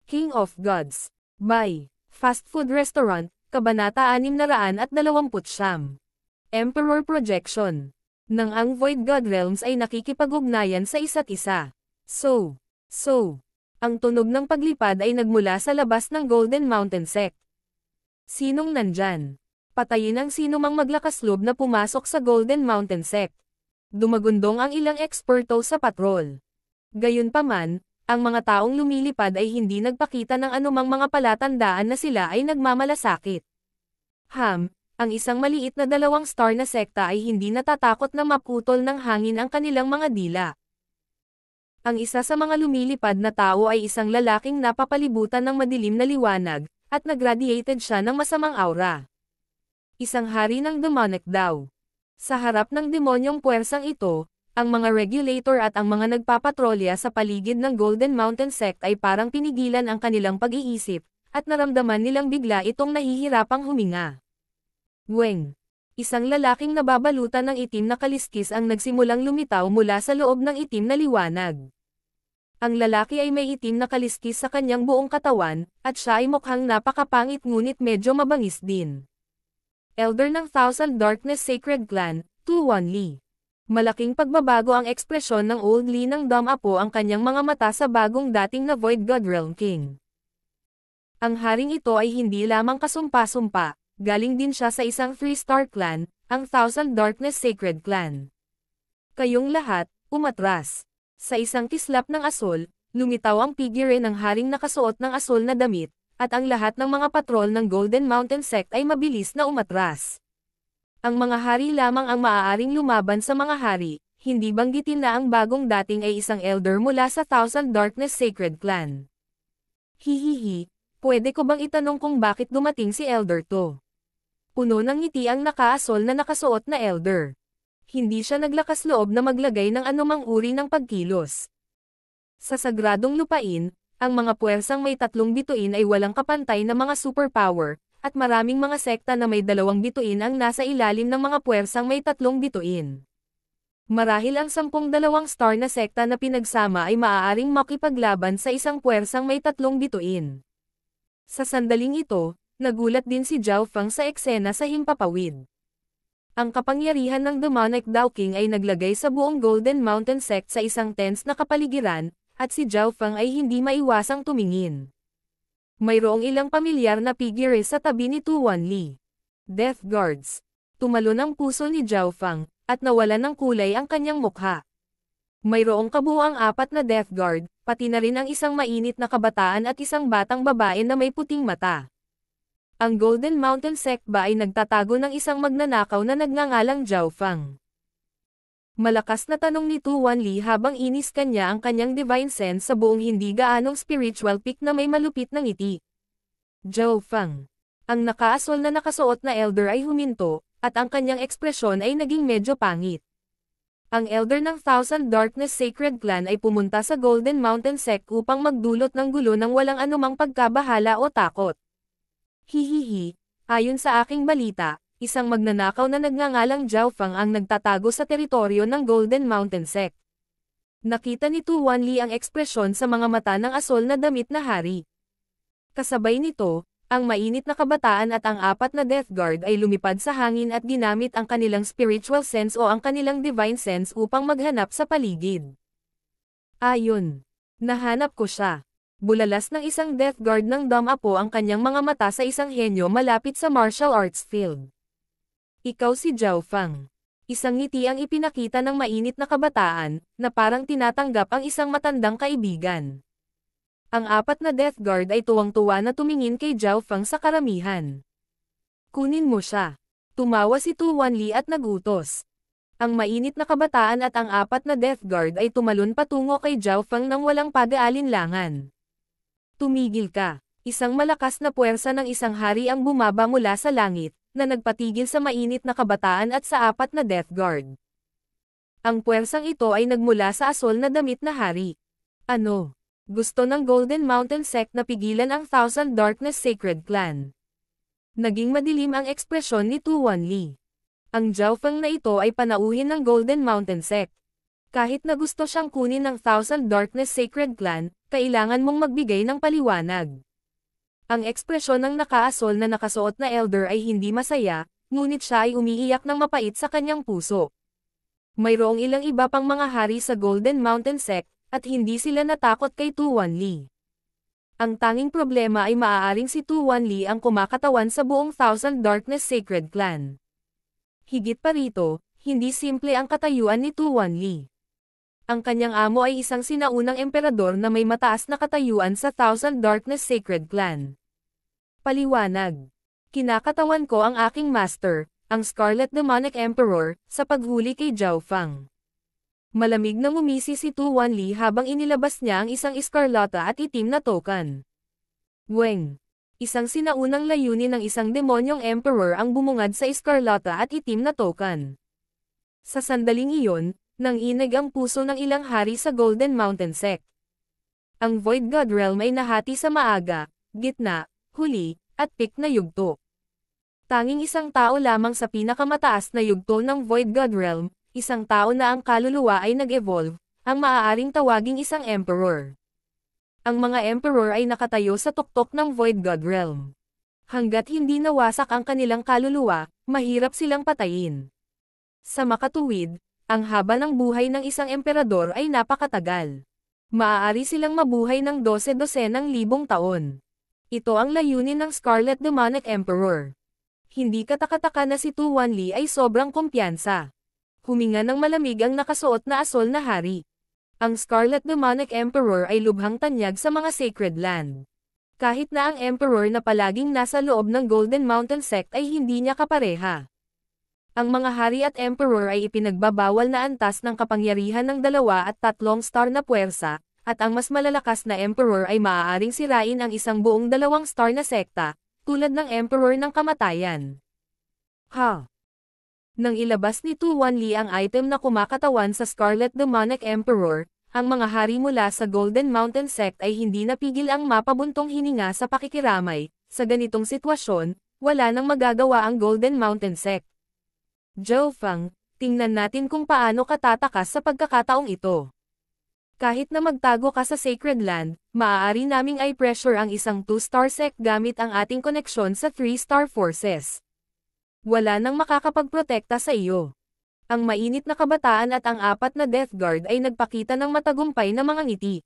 King of Gods. By Fast Food Restaurant, Kabanata 629. Emperor Projection. Nang ang Void God Realms ay nakikipag-ugnayan sa isa't isa. So, ang tunog ng paglipad ay nagmula sa labas ng Golden Mountain Sect. Sinong nandyan? Patayin ang sinumang maglakas-loob na pumasok sa Golden Mountain Sect. Dumagundong ang ilang eksperto sa patrol. Gayunpaman, ang mga taong lumilipad ay hindi nagpakita ng anumang mga palatandaan na sila ay nagmamalasakit. Ang isang maliit na 2-star na sekta ay hindi natatakot na maputol ng hangin ang kanilang mga dila. Ang isa sa mga lumilipad na tao ay isang lalaking napapalibutan ng madilim na liwanag, at nagradiated siya ng masamang aura. Isang hari ng demonic daw. Sa harap ng demonyong puwersang ito, ang mga regulator at ang mga nagpapatrolya sa paligid ng Golden Mountain Sect ay parang pinigilan ang kanilang pag-iisip, at naramdaman nilang bigla itong nahihirapang huminga. Weng. Isang lalaking nababalutan ng itim na kaliskis ang nagsimulang lumitaw mula sa loob ng itim na liwanag. Ang lalaki ay may itim na kaliskis sa kanyang buong katawan, at siya ay mukhang napakapangit ngunit medyo mabangis din. Elder ng Thousand Darkness Sacred Clan, Tu Wanli. Malaking pagbabago ang ekspresyon ng Old Li ng Dom Apo ang kanyang mga mata sa bagong dating na Void God Realm King. Ang haring ito ay hindi lamang kasumpa-sumpa, galing din siya sa isang 3-star clan, ang Thousand Darkness Sacred Clan. Kayong lahat, umatras. Sa isang kislap ng asol, lumitaw ang figure ng haring nakasuot ng asol na damit, at ang lahat ng mga patrol ng Golden Mountain Sect ay mabilis na umatras. Ang mga hari lamang ang maaaring lumaban sa mga hari, hindi banggitin na ang bagong dating ay isang elder mula sa Thousand Darkness Sacred Clan. Hihihi, pwede ko bang itanong kung bakit dumating si elder to? Puno ng ngiti ang nakaasol na nakasuot na elder. Hindi siya naglakas loob na maglagay ng anumang uri ng pagkilos. Sa sagradong lupain, ang mga puwersang may 3 bituin ay walang kapantay na mga superpower, at maraming mga sekta na may 2 bituin ang nasa ilalim ng mga puwersang may 3 bituin. Marahil ang 10 2-star na sekta na pinagsama ay maaaring makipaglaban sa isang puwersang may 3 bituin. Sa sandaling ito, nagulat din si Zhao Feng sa eksena sa himpapawid. Ang kapangyarihan ng Demonic Dao King ay naglagay sa buong Golden Mountain Sect sa isang tense na kapaligiran, at si Zhao Feng ay hindi maiwasang tumingin. Mayroong ilang pamilyar na figure sa tabi ni Tu Wanli. Death Guards. Tumalon ang puso ni Zhao Feng, at nawalan ng kulay ang kanyang mukha. Mayroong kabuuang 4 na Death Guard, pati na rin ang isang mainit na kabataan at isang batang babae na may puting mata. Ang Golden Mountain Sect ba ay nagtatago ng isang magnanakaw na nagngangalang Zhao Feng? Malakas na tanong ni Tu Wanli habang inis kanya ang kanyang divine sense sa buong hindi gaanong spiritual peak na may malupit na ngiti. Zhao Feng. Ang nakaasol na nakasuot na elder ay huminto, at ang kanyang ekspresyon ay naging medyo pangit. Ang elder ng Thousand Darkness Sacred Clan ay pumunta sa Golden Mountain Sect upang magdulot ng gulo ng walang anumang pagkabahala o takot. Hihihi, ayon sa aking balita, isang magnanakaw na nagngangalang Zhao Feng ang nagtatago sa teritoryo ng Golden Mountain Sect. Nakita ni Tu Wanli ang ekspresyon sa mga mata ng asol na damit na hari. Kasabay nito, ang mainit na kabataan at ang 4 na Death Guard ay lumipad sa hangin at ginamit ang kanilang spiritual sense o ang kanilang divine sense upang maghanap sa paligid. Ayon, nahanap ko siya. Bulalas ng isang Death Guard ng Dom Apo ang kanyang mga mata sa isang henyo malapit sa martial arts field. Ikaw si Zhao Feng. Isang ngiti ang ipinakita ng mainit na kabataan, na parang tinatanggap ang isang matandang kaibigan. Ang 4 na Death Guard ay tuwang-tuwa na tumingin kay Zhao Feng sa karamihan. Kunin mo siya. Tumawa si Tu Wanli at nagutos. Ang mainit na kabataan at ang 4 na Death Guard ay tumalon patungo kay Zhao Feng nang walang pag-aalinlangan. Tumigil ka. Isang malakas na puwersa ng isang hari ang bumaba mula sa langit, na nagpatigil sa mainit na kabataan at sa 4 na Death Guard. Ang puwersang ito ay nagmula sa asol na damit na hari. Ano? Gusto ng Golden Mountain Sect na pigilan ang Thousand Darkness Sacred Clan. Naging madilim ang ekspresyon ni Tu Wanli. Ang Zhao Feng na ito ay panauhin ng Golden Mountain Sect. Kahit na gusto siyang kunin ng Thousand Darkness Sacred Clan, kailangan mong magbigay ng paliwanag. Ang ekspresyon ng nakaasol na nakasuot na elder ay hindi masaya, ngunit siya ay umiiyak ng mapait sa kanyang puso. Mayroong ilang iba pang mga hari sa Golden Mountain Sect, at hindi sila natakot kay Tu Wanli. Ang tanging problema ay maaaring si Tu Wanli ang kumakatawan sa buong Thousand Darkness Sacred Clan. Higit pa rito, hindi simple ang katayuan ni Tu Wanli. Ang kanyang amo ay isang sinaunang emperador na may mataas na katayuan sa Thousand Darkness Sacred Clan. Paliwanag. Kinakatawan ko ang aking master, ang Scarlet Demonic Emperor, sa paghuli kay Zhao Fang. Malamig na ngumisi si Tu Wanli habang inilabas niya ang isang eskarlata at itim na token. Weng. Isang sinaunang layunin ng isang demonyong emperor ang bumungad sa eskarlata at itim na token. Sa sandaling iyon, nanginig ang puso ng ilang hari sa Golden Mountain Sect. Ang Void God Realm ay nahati sa maaga, gitna, huli, at peak na yugto. Tanging isang tao lamang sa pinakamataas na yugto ng Void God Realm, isang tao na ang kaluluwa ay nag-evolve, ang maaaring tawaging isang emperor. Ang mga emperor ay nakatayo sa tuktok ng Void God Realm. Hanggat hindi nawasak ang kanilang kaluluwa, mahirap silang patayin. Sa makatuwid, ang haba ng buhay ng isang emperador ay napakatagal. Maaari silang mabuhay ng 12-dosenang libong taon. Ito ang layunin ng Scarlet Demonic Emperor. Hindi katakataka na si Tu Wanli ay sobrang kumpiyansa. Huminga ng malamig ang nakasuot na asol na hari. Ang Scarlet Demonic Emperor ay lubhang tanyag sa mga sacred land. Kahit na ang Emperor na palaging nasa loob ng Golden Mountain Sect ay hindi niya kapareha. Ang mga hari at Emperor ay ipinagbabawal na antas ng kapangyarihan ng 2 at 3 star na puwersa, at ang mas malalakas na Emperor ay maaaring sirain ang isang buong 2 star na sekta, tulad ng Emperor ng Kamatayan. Nang ilabas ni Tu Wanli ang item na kumakatawan sa Scarlet Demonic Emperor, ang mga hari mula sa Golden Mountain Sect ay hindi napigil ang mapabuntong hininga sa pakikiramay. Sa ganitong sitwasyon, wala nang magagawa ang Golden Mountain Sect. Zhao Fang, tingnan natin kung paano ka tatakas sa pagkakataong ito. Kahit na magtago ka sa Sacred Land, maaari naming i-pressure ang isang 2-star sect gamit ang ating koneksyon sa 3-star forces. Wala nang makakapagprotekta sa iyo. Ang mainit na kabataan at ang 4 na Death Guard ay nagpakita ng matagumpay na mga ngiti.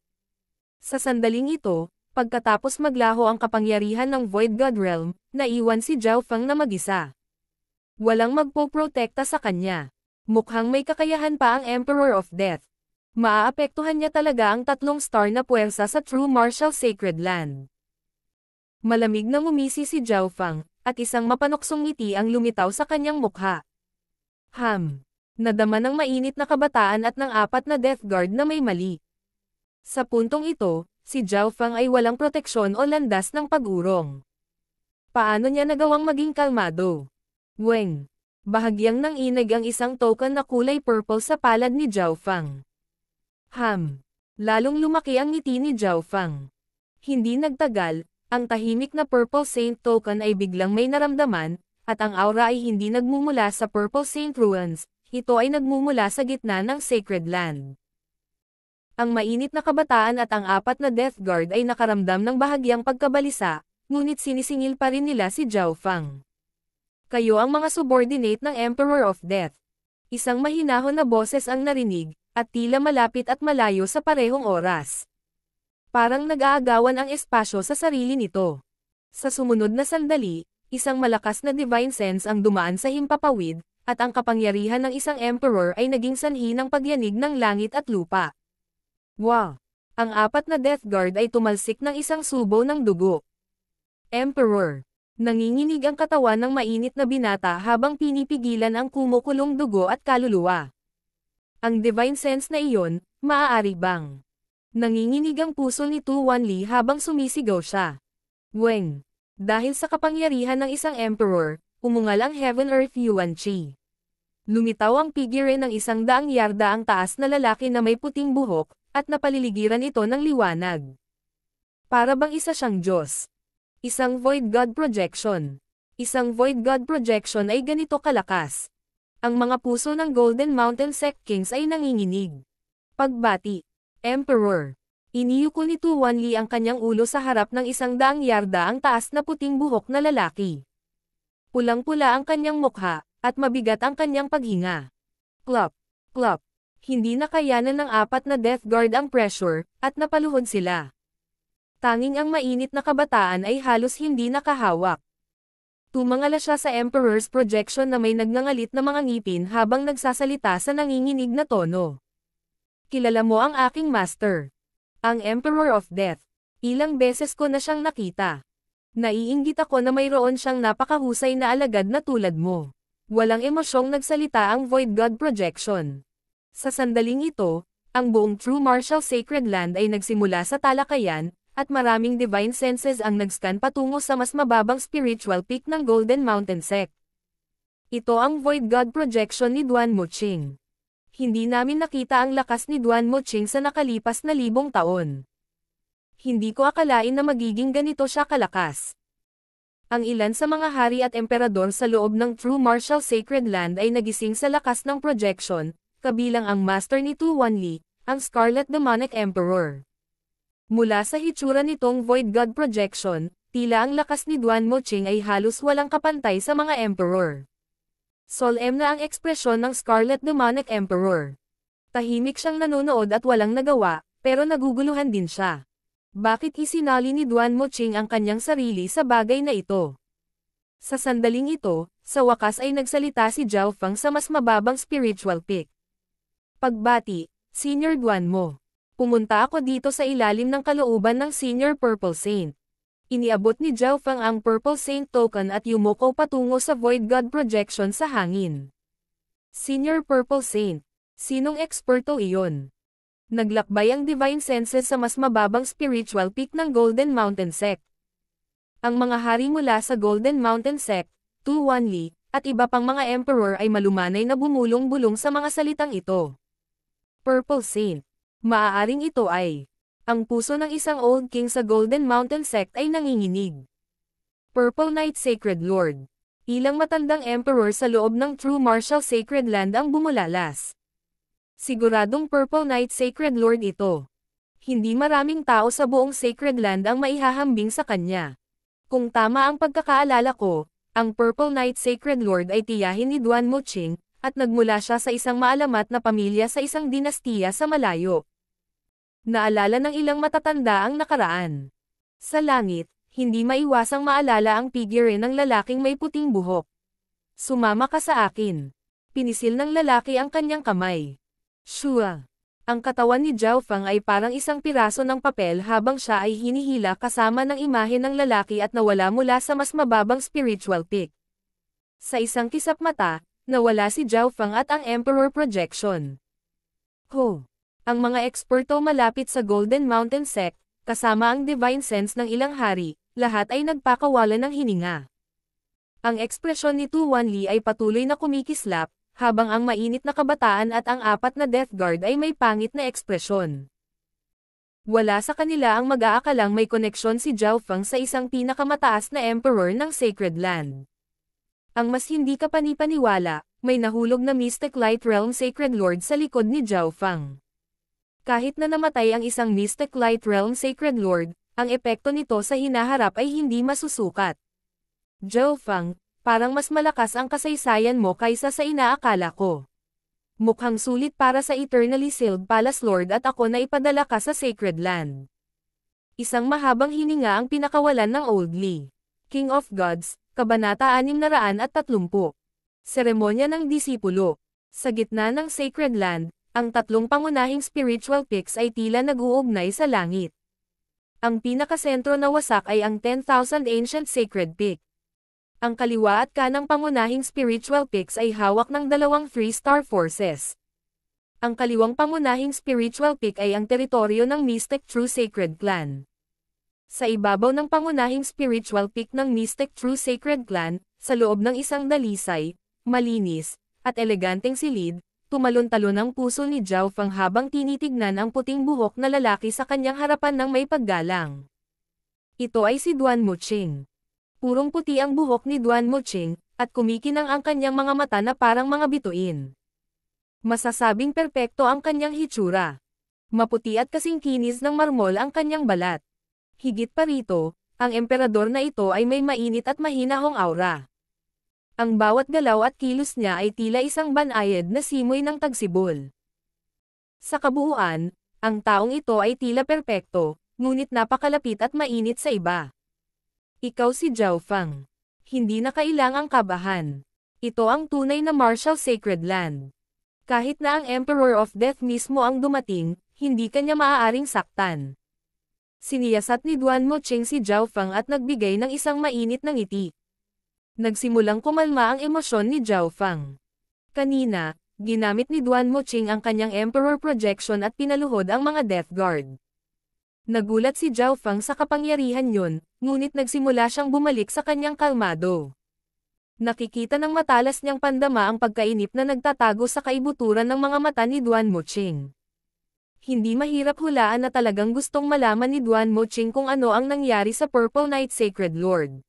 Sa sandaling ito, pagkatapos maglaho ang kapangyarihan ng Void God Realm, naiwan si Zhao Fang na mag-isa. Walang magpoprotekta sa kanya. Mukhang may kakayahan pa ang Emperor of Death. Maaapektuhan niya talaga ang 3 star na puwersa sa True Martial Sacred Land. Malamig na ngumisi si Zhao Fang, at isang mapanuksong ngiti ang lumitaw sa kanyang mukha. Nadama ng mainit na kabataan at ng 4 na Death Guard na may mali. Sa puntong ito, si Zhao Fang ay walang proteksyon o landas ng pag-urong. Paano niya nagawang maging kalmado? Weng. Bahagyang nanginig ang isang token na kulay purple sa palad ni Zhao Fang. Lalong lumaki ang ngiti ni Zhao Fang. Hindi nagtagal, ang tahimik na Purple Saint token ay biglang may naramdaman, at ang aura ay hindi nagmumula sa Purple Saint Ruins, ito ay nagmumula sa gitna ng Sacred Land. Ang mainit na kabataan at ang 4 na Death Guard ay nakaramdam ng bahagyang pagkabalisa, ngunit sinisingil pa rin nila si Zhao Fang. Kayo ang mga subordinate ng Emperor of Death. Isang mahinahon na boses ang narinig, at tila malapit at malayo sa parehong oras. Parang nag-aagawan ang espasyo sa sarili nito. Sa sumunod na sandali, isang malakas na divine sense ang dumaan sa himpapawid, at ang kapangyarihan ng isang emperor ay naging sanhi ng pagyanig ng langit at lupa. Wow! Ang 4 na Death Guard ay tumalsik ng isang subo ng dugo. Emperor! Nanginginig ang katawan ng mainit na binata habang pinipigilan ang kumukulong dugo at kaluluwa. Ang divine sense na iyon, maaari bang? Nanginginig ang puso ni Tu Wanli habang sumisigaw siya. Weng. Dahil sa kapangyarihan ng isang emperor, umungal ang Heaven-Earth Yuan Qi. Lumitaw ang figure ng 100 yarda ang taas na lalaki na may puting buhok, at napaliligiran ito ng liwanag. Para bang isa siyang Diyos. Isang Void God Projection. Isang Void God Projection ay ganito kalakas. Ang mga puso ng Golden Mountain Sect Kings ay nanginginig. Pagbati. Emperor. Iniyuko ni Tu Wanli ang kanyang ulo sa harap ng 100 yarda ang taas na puting buhok na lalaki. Pulang-pula ang kanyang mukha, at mabigat ang kanyang paghinga. Plop. Plop. Hindi nakayanan ng 4 na Death Guard ang pressure, at napaluhod sila. Tanging ang mainit na kabataan ay halos hindi nakahawak. Tumangala siya sa Emperor's projection na may nagngangalit na mga ngipin habang nagsasalita sa nanginginig na tono. Kilala mo ang aking master. Ang Emperor of Death. Ilang beses ko na siyang nakita. Naiinggit ako na mayroon siyang napakahusay na alagad na tulad mo. Walang emosyong nagsalita ang Void God projection. Sa sandaling ito, ang buong True Martial Sacred Land ay nagsimula sa talakayan, at maraming divine senses ang nag-scan patungo sa mas mababang spiritual peak ng Golden Mountain Sect. Ito ang Void God projection ni Duan Muqing. Hindi namin nakita ang lakas ni Duan Muqing sa nakalipas na 1000 taon. Hindi ko akalain na magiging ganito siya kalakas. Ang ilan sa mga hari at emperador sa loob ng True Martial Sacred Land ay nagising sa lakas ng projection, kabilang ang master ni Tu Wanli, ang Scarlet Demonic Emperor. Mula sa hitsura nitong Void God projection, tila ang lakas ni Duan Muqing ay halos walang kapantay sa mga emperor. Solemn na ang ekspresyon ng Scarlet Demonic Emperor. Tahimik siyang nanonood at walang nagawa, pero naguguluhan din siya. Bakit isinali ni Duan Muqing ang kanyang sarili sa bagay na ito? Sa sandaling ito, sa wakas ay nagsalita si Zhao Feng sa mas mababang spiritual peak. Pagbati, Senior Duan Mo. Pumunta ako dito sa ilalim ng kalooban ng Senior Purple Saint. Iniabot ni Zhao Feng ang Purple Saint token at yumuko patungo sa Void God projection sa hangin. Senior Purple Saint. Sinong eksperto iyon? Naglakbay ang divine senses sa mas mababang spiritual peak ng Golden Mountain Sect. Ang mga hari mula sa Golden Mountain Sect, Tu Wanli, at iba pang mga emperor ay malumanay na bumulong-bulong sa mga salitang ito. Purple Saint. Maaaring ito ay ang puso ng isang Old King sa Golden Mountain Sect ay nanginginig. Purple Knight Sacred Lord. Ilang matandang emperor sa loob ng True Martial Sacred Land ang bumulalas. Siguradong Purple Knight Sacred Lord ito. Hindi maraming tao sa buong Sacred Land ang maihahambing sa kanya. Kung tama ang pagkakaalala ko, ang Purple Knight Sacred Lord ay tiyahin ni Duan Muqing, at nagmula siya sa isang maalamat na pamilya sa isang dinastiya sa malayo. Naalala ng ilang matatanda ang nakaraan. Sa langit, hindi maiwasang maalala ang figure ng lalaking may puting buhok. Sumama ka sa akin. Pinisil ng lalaki ang kanyang kamay. Shua. Ang katawan ni Zhao Feng ay parang isang piraso ng papel habang siya ay hinihila kasama ng imahe ng lalaki at nawala mula sa mas mababang spiritual peak. Sa isang kisap mata, nawala si Zhao Feng at ang Emperor projection. Ho! Ang mga eksperto malapit sa Golden Mountain Sect, kasama ang divine sense ng ilang hari, lahat ay nagpakawalan ng hininga. Ang ekspresyon ni Tu Wanli ay patuloy na kumikislap, habang ang mainit na kabataan at ang 4 na Death Guard ay may pangit na ekspresyon. Wala sa kanila ang mag-aakalang may koneksyon si Zhao Feng sa isang pinakamataas na emperor ng Sacred Land. Ang mas hindi kapanipaniwala, may nahulog na Mystic Light Realm Sacred Lord sa likod ni Zhao Feng. Kahit na namatay ang isang Mystic Light Realm Sacred Lord, ang epekto nito sa hinaharap ay hindi masusukat. Zhao Feng, parang mas malakas ang kasaysayan mo kaysa sa inaakala ko. Mukhang sulit para sa Eternally Sealed Palace Lord at ako na ipadala ka sa Sacred Land. Isang mahabang hininga ang pinakawalan ng Old Li. King of Gods, Kabanata 630. Seremonya ng Disipulo. Sa gitna ng Sacred Land, ang 3 pangunahing spiritual peaks ay tila nag-uugnay sa langit. Ang pinakasentro na wasak ay ang 10,000 Ancient Sacred Peak. Ang kaliwa at kanang pangunahing spiritual peaks ay hawak ng 2 3-star forces. Ang kaliwang pangunahing spiritual peak ay ang teritoryo ng Mystic True Sacred Clan. Sa ibabaw ng pangunahing spiritual peak ng Mystic True Sacred Clan, sa loob ng isang dalisay, malinis, at eleganteng silid, tumalon-talon ang puso ni Zhao Feng habang tinitignan ang puting buhok na lalaki sa kanyang harapan ng may paggalang. Ito ay si Duan Muqing. Purong puti ang buhok ni Duan Muqing, at kumikinang ang kanyang mga mata na parang mga bituin. Masasabing perpekto ang kanyang hitsura. Maputi at kasing kinis ng marmol ang kanyang balat. Higit pa rito, ang emperador na ito ay may mainit at mahinahong aura. Ang bawat galaw at kilos niya ay tila isang banayad na simoy ng tagsibol. Sa kabuuan, ang taong ito ay tila perpekto, ngunit napakalapit at mainit sa iba. Ikaw si Zhao Feng. Hindi na kailangang kabahan. Ito ang tunay na martial sacred land. Kahit na ang Emperor of Death mismo ang dumating, hindi kanya maaaring saktan. Siniyasat ni Duan Moqing si Zhao Feng at nagbigay ng isang mainit na ngiti. Nagsimulang kumalma ang emosyon ni Zhao Feng. Kanina, ginamit ni Duan Moqing ang kanyang Emperor Projection at pinaluhod ang mga Death Guard. Nagulat si Zhao Feng sa kapangyarihan yun, ngunit nagsimula siyang bumalik sa kanyang kalmado. Nakikita ng matalas niyang pandama ang pagkainip na nagtatago sa kaibuturan ng mga mata ni Duan Moqing. Hindi mahirap hulaan na talagang gustong malaman ni Duan Moqing kung ano ang nangyari sa Purple Knight Sacred Lord.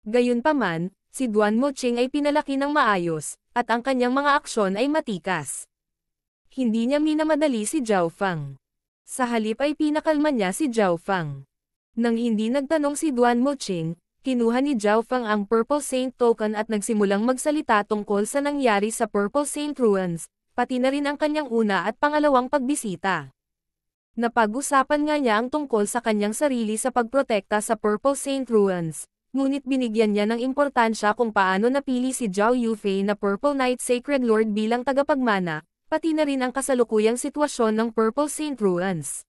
Gayunpaman, si Duan Moqing ay pinalaki ng maayos, at ang kanyang mga aksyon ay matikas. Hindi niya minamadali si Zhao Feng. Sa halip ay pinakalma niya si Zhao Feng. Nang hindi nagtanong si Duan Moqing, kinuha ni Zhao Feng ang Purple Saint Token at nagsimulang magsalita tungkol sa nangyari sa Purple Saint Ruins, pati na rin ang kanyang una at pangalawang pagbisita. Napag-usapan nga niya ang tungkol sa kanyang sarili sa pagprotekta sa Purple Saint Ruins. Ngunit binigyan niya ng importansya kung paano napili si Zhao Yufei na Purple Knight Sacred Lord bilang tagapagmana, pati na rin ang kasalukuyang sitwasyon ng Purple Saint Ruins.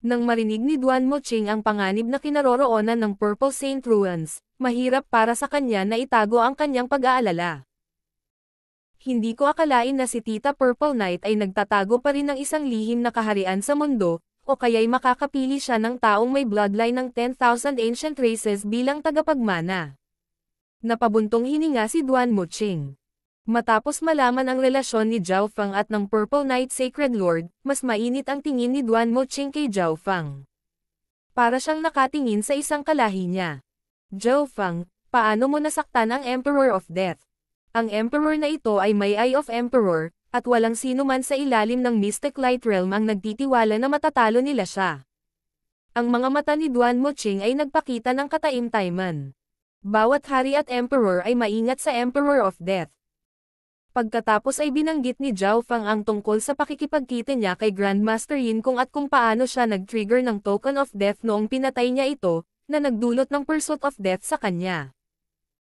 Nang marinig ni Duan Moqing ang panganib na kinaroroonan ng Purple Saint Ruins, mahirap para sa kanya na itago ang kanyang pag-aalala. Hindi ko akalain na si Tita Purple Knight ay nagtatago pa rin ng isang lihim na kaharian sa mundo, o kaya'y makakapili siya ng taong may bloodline ng 10,000 ancient races bilang tagapagmana. Napabuntong hininga si Duan Moqing. Matapos malaman ang relasyon ni Zhao Feng at ng Purple Knight Sacred Lord, mas mainit ang tingin ni Duan Moqing kay Zhao Feng. Para siyang nakatingin sa isang kalahi niya. Zhao Feng, paano mo nasaktan ang Emperor of Death? Ang Emperor na ito ay may Eye of Emperor, at walang sino man sa ilalim ng Mystic Light Realm ang nagtitiwala na matatalo nila siya. Ang mga mata ni Duan Moqing ay nagpakita ng kataim-taiman. Bawat hari at Emperor ay maingat sa Emperor of Death. Pagkatapos ay binanggit ni Zhao Feng ang tungkol sa pakikipagkita niya kay Grandmaster Yin Kung at kung paano siya nag-trigger ng Token of Death noong pinatay niya ito, na nagdulot ng Pursuit of Death sa kanya.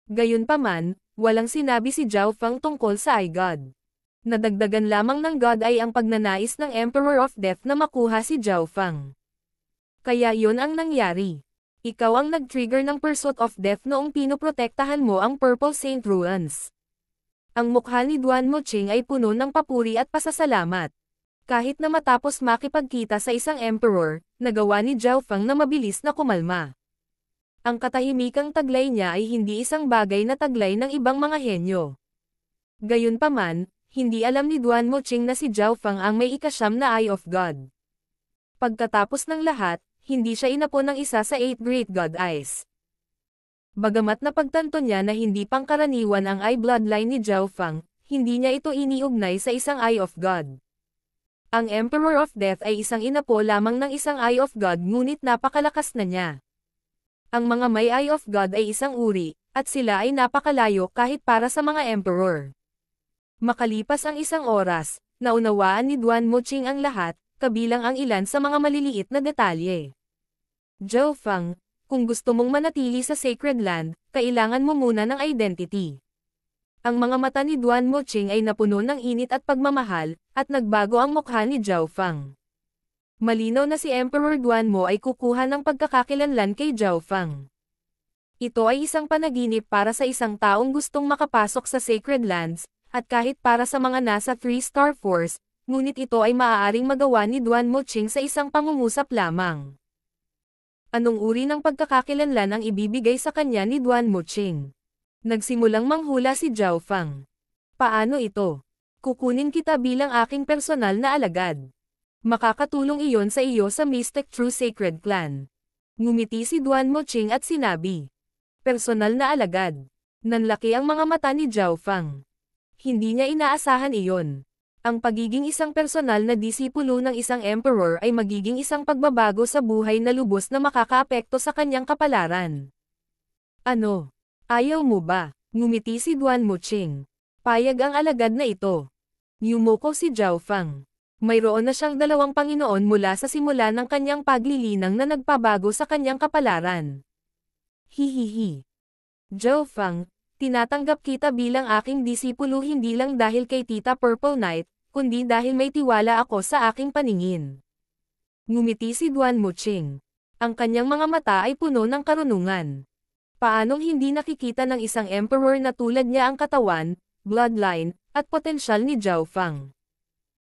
Gayunpaman, walang sinabi si Zhao Feng tungkol sa iGod. Nadagdagan lamang ng God ay ang pagnanais ng Emperor of Death na makuha si Zhao Feng. Kaya yun ang nangyari. Ikaw ang nag-trigger ng Pursuit of Death noong pinoprotektahan mo ang Purple Saint Ruins. Ang mukha ni Duan Moqing ay puno ng papuri at pasasalamat. Kahit na matapos makipagkita sa isang Emperor, nagawa ni Zhao Feng na mabilis na kumalma. Ang katahimikang taglay niya ay hindi isang bagay na taglay ng ibang mga henyo. Gayunpaman, hindi alam ni Duan Moqing na si Zhao Feng ang may ikasyam na Eye of God. Pagkatapos ng lahat, hindi siya inapon ng isa sa 8 Great God Eyes. Bagamat napagtanto niya na hindi pangkaraniwan ang eye bloodline ni Zhao Feng, hindi niya ito iniugnay sa isang Eye of God. Ang Emperor of Death ay isang inapo lamang ng isang Eye of God ngunit napakalakas na niya. Ang mga may Eye of God ay isang uri, at sila ay napakalayo kahit para sa mga Emperor. Makalipas ang isang oras, naunawaan ni Duan Moqing ang lahat, kabilang ang ilan sa mga maliliit na detalye. Zhao Feng, kung gusto mong manatili sa Sacred Land, kailangan mo muna ng identity. Ang mga mata ni Duan Moqing ay napuno ng init at pagmamahal, at nagbago ang mukha ni Zhao Feng. Malinaw na si Emperor Duan Mo ay kukuha ng pagkakakilanlan kay Zhao Feng. Ito ay isang panaginip para sa isang taong gustong makapasok sa Sacred Lands, at kahit para sa mga nasa 3-star force, ngunit ito ay maaaring magawa ni Duan Moqing sa isang pangungusap lamang. Anong uri ng pagkakakilanlan ang ibibigay sa kanya ni Duan Moqing? Nagsimulang manghula si Zhao Feng. Paano ito? Kukunin kita bilang aking personal na alagad. Makakatulong iyon sa iyo sa Mystic True Sacred Clan. Ngumiti si Duan Moqing at sinabi. Personal na alagad. Nanlaki ang mga mata ni Zhao Feng. Hindi niya inaasahan iyon. Ang pagiging isang personal na disipulo ng isang emperor ay magiging isang pagbabago sa buhay na lubos na makakaapekto sa kanyang kapalaran. Ano? Ayaw mo ba? Ngumiti si Duan Muqing. Payag ang alagad na ito. Yumuko si Zhao Fang. Mayroon na siyang dalawang Panginoon mula sa simula ng kanyang paglilinang na nagpabago sa kanyang kapalaran. Hihihi. Zhao Fang, tinatanggap kita bilang aking disipulo hindi lang dahil kay Tita Purple Knight, kundi dahil may tiwala ako sa aking paningin. Ngumiti si Duan Muqing. Ang kanyang mga mata ay puno ng karunungan. Paanong hindi nakikita ng isang emperor na tulad niya ang katawan, bloodline, at potensyal ni Zhao Fang?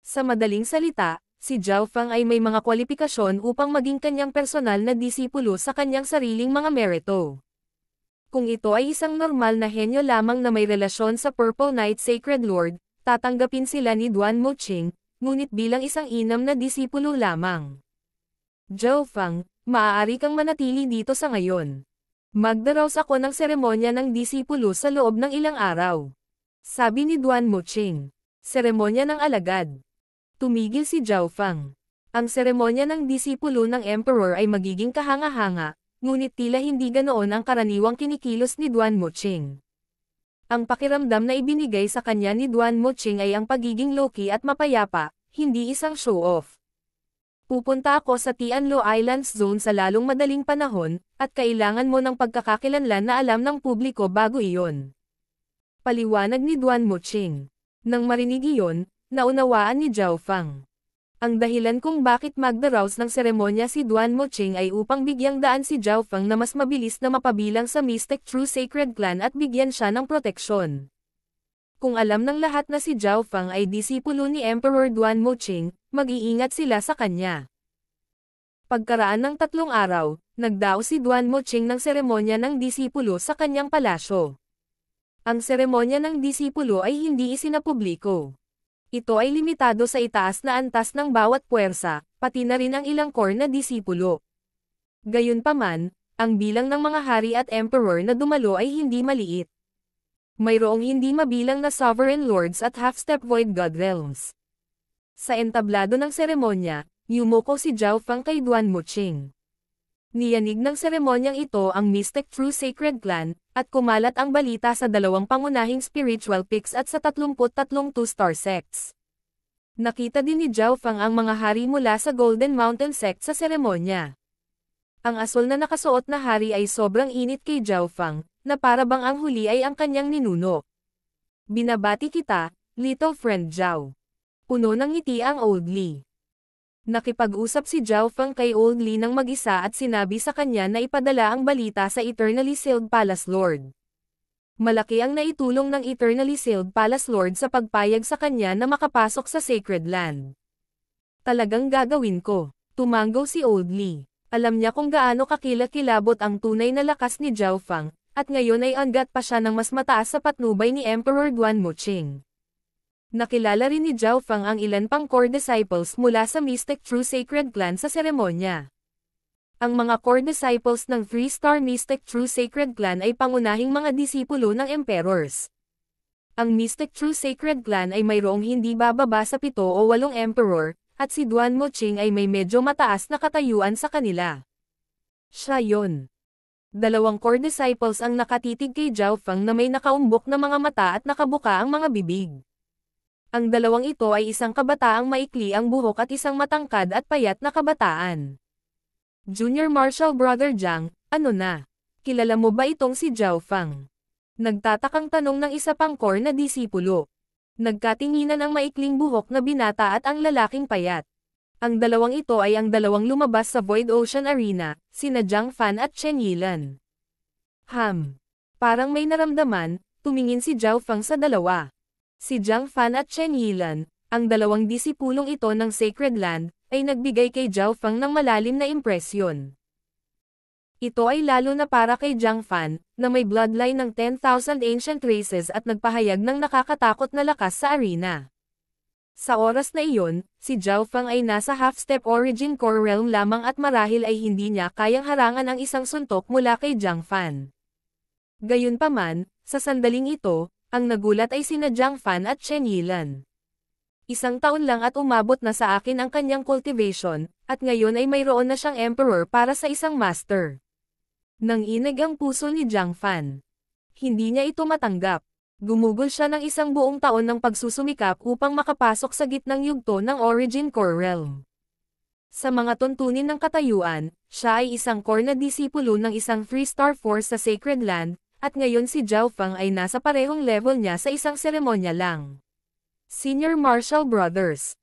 Sa madaling salita, si Zhao Fang ay may mga kwalipikasyon upang maging kanyang personal na disipulo sa kanyang sariling mga merito. Kung ito ay isang normal na henyo lamang na may relasyon sa Purple Knight Sacred Lord, tatanggapin sila ni Duan Muqing, ngunit bilang isang inam na disipulo lamang. Zhao Fang, maaari kang manatili dito sa ngayon. Magdaraos ako ng seremonya ng disipulo sa loob ng ilang araw. Sabi ni Duan Muqing. Seremonya ng alagad. Tumigil si Zhao Fang. Ang seremonya ng disipulo ng emperor ay magiging kahanga-hanga, ngunit tila hindi ganoon ang karaniwang kinikilos ni Duan Muqing. Ang pakiramdam na ibinigay sa kanya ni Duan Muqing ay ang pagiging low-key at mapayapa, hindi isang show-off. Pupunta ako sa Tianluo Islands Zone sa lalong madaling panahon, at kailangan mo ng pagkakakilanlan na alam ng publiko bago iyon. Paliwanag ni Duan Muqing. Nang marinig iyon, naunawaan ni Zhao Fang. Ang dahilan kung bakit magdaraos ng seremonya si Duan Muqing ay upang bigyang daan si Zhao Fang na mas mabilis na mapabilang sa Mystic True Sacred Clan at bigyan siya ng proteksyon. Kung alam ng lahat na si Zhao Fang ay disipulo ni Emperor Duan Muqing, mag-iingat sila sa kanya. Pagkaraan ng 3 araw, nagdao si Duan Muqing ng seremonya ng disipulo sa kanyang palasyo. Ang seremonya ng disipulo ay hindi isinapubliko. Ito ay limitado sa itaas na antas ng bawat puwersa, pati na rin ang ilang core na disipulo. Gayunpaman, ang bilang ng mga hari at emperor na dumalo ay hindi maliit. Mayroong hindi mabilang na sovereign lords at half-step void god realms. Sa entablado ng seremonya, yumuko si Zhao Fang kay Duan Muqing. Niyanig ng seremonyang ito ang Mystic True Sacred Clan, at kumalat ang balita sa 2 pangunahing spiritual peaks at sa 33 2-star sects. Nakita din ni Zhao Fang ang mga hari mula sa Golden Mountain sect sa seremonya. Ang asol na nakasuot na hari ay sobrang init kay Zhao Fang, na para bang ang huli ay ang kanyang ninuno. Binabati kita, little friend Zhao. Puno ng ngiti ang Old Li. Nakipag-usap si Zhao Fang kay Old Li ng mag-isa at sinabi sa kanya na ipadala ang balita sa Eternally Sealed Palace Lord. Malaki ang naitulong ng Eternally Sealed Palace Lord sa pagpayag sa kanya na makapasok sa Sacred Land. Talagang gagawin ko, tumanggo si Old Li. Alam niya kung gaano kakilakilabot ang tunay na lakas ni Zhao Fang, at ngayon ay anggat pa siya ng mas mataas sa patnubay ni Emperor Duan Muqing. Nakilala rin ni Zhao Fang ang ilan pang core disciples mula sa Mystic True Sacred Clan sa seremonya. Ang mga core disciples ng 3-star Mystic True Sacred Clan ay pangunahing mga disipulo ng emperors. Ang Mystic True Sacred Clan ay mayroong hindi bababa sa 7 o 8 emperor, at si Duan Muqing ay may medyo mataas na katayuan sa kanila. Siya yon. 2 core disciples ang nakatitig kay Zhao Fang na may nakaumbok na mga mata at nakabuka ang mga bibig. Ang 2 ito ay isang kabataang maikli ang buhok at isang matangkad at payat na kabataan. Junior Marshal Brother Jiang, ano na? Kilala mo ba itong si Zhao Fang? Nagtatakang tanong ng isa pang core na disipulo. Nagkatinginan ang maikling buhok na binata at ang lalaking payat. Ang 2 ito ay ang 2 lumabas sa Void Ocean Arena, sina Zhang Fan at Chen Yilan. Parang may naramdaman, tumingin si Zhao Fang sa 2. Si Zhang Fan at Chen Yilan, ang 2 disipulong ito ng Sacred Land, ay nagbigay kay Zhao Fang ng malalim na impresyon. Ito ay lalo na para kay Zhang Fan, na may bloodline ng 10,000 ancient races at nagpahayag ng nakakatakot na lakas sa arena. Sa oras na iyon, si Zhao Fang ay nasa half-step origin core realm lamang at marahil ay hindi niya kayang harangan ang isang suntok mula kay Zhang Fan. Gayunpaman, sa sandaling ito, ang nagulat ay sina Zhang Fan at Chen Yilan. 1 taon lang at umabot na sa akin ang kanyang cultivation, at ngayon ay mayroon na siyang emperor para sa isang master. Nanginig ang puso ni Jiang Fan. Hindi niya ito matanggap. Gumugol siya ng 1 buong taon ng pagsusumikap upang makapasok sa gitnang yugto ng Origin Core Realm. Sa mga tuntunin ng katayuan, siya ay isang core na disipulo ng isang 3-star force sa Sacred Land, at ngayon si Jiao Feng ay nasa parehong level niya sa isang seremonya lang. Senior Martial Brothers.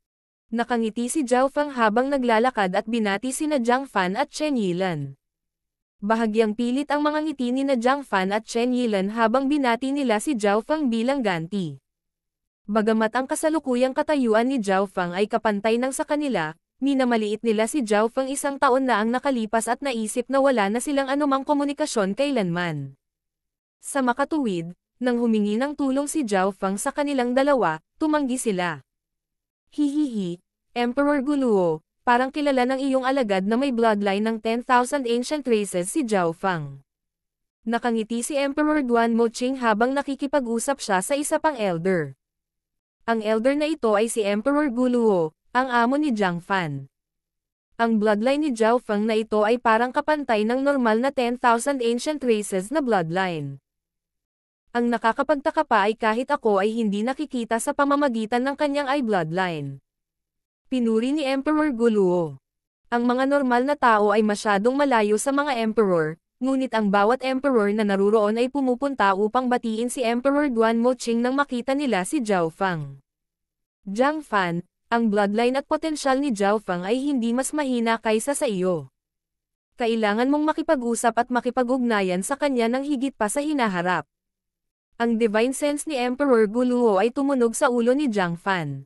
Nakangiti si Jiao Feng habang naglalakad at binati sina Jiang Fan at Chen Yilan. Bahagyang pilit ang mga ngiti ni na Jiang Fan at Chen Yilan habang binati nila si Jiao Feng bilang ganti. Bagamat ang kasalukuyang katayuan ni Jiao Feng ay kapantay ng sa kanila, minamaliit nila si Jiao Feng 1 taon na ang nakalipas at naisip na wala na silang anumang komunikasyon kailanman. Sa makatuwid, nang humingi ng tulong si Jiao Feng sa kanilang dalawa, tumanggi sila. Hihihi, Emperor Guluo, parang kilala ng iyong alagad na may bloodline ng 10,000 ancient races si Jiao Feng. Nakangiti si Emperor Duan Moqing habang nakikipag-usap siya sa isa pang elder. Ang elder na ito ay si Emperor Guluo, ang amo ni Jiang Fan. Ang bloodline ni Jiao Feng na ito ay parang kapantay ng normal na 10,000 ancient races na bloodline. Ang nakakapagtaka pa ay kahit ako ay hindi nakikita sa pamamagitan ng kanyang eye bloodline. Pinuri ni Emperor Guluo. Ang mga normal na tao ay masyadong malayo sa mga emperor, ngunit ang bawat emperor na naruroon ay pumupunta upang batiin si Emperor Duan Moqing nang makita nila si Jiao Feng. Jiang Fan, ang bloodline at potensyal ni Jiao Feng ay hindi mas mahina kaysa sa iyo. Kailangan mong makipag-usap at makipag-ugnayan sa kanya ng higit pa sa hinaharap. Ang divine sense ni Emperor Guluo ay tumunog sa ulo ni Jiang Fan.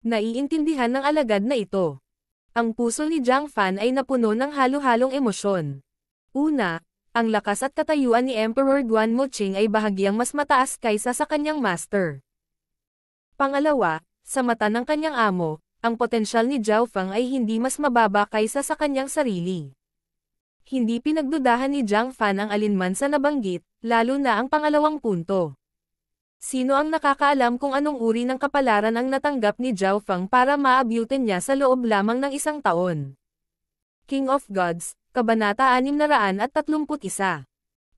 Naiintindihan ng alagad na ito. Ang puso ni Jiang Fan ay napuno ng halo-halong emosyon. Una, ang lakas at katayuan ni Emperor Duan Moqing ay bahagyang mas mataas kaysa sa kanyang master. Pangalawa, sa mata ng kanyang amo, ang potensyal ni Jiao Feng ay hindi mas mababa kaysa sa kanyang sarili. Hindi pinagdudahan ni Jiang Fan ang alinman sa nabanggit, lalo na ang pangalawang punto. Sino ang nakakaalam kung anong uri ng kapalaran ang natanggap ni Jiao Feng para maabutin niya sa loob lamang ng 1 taon? King of Gods, Kabanata 631.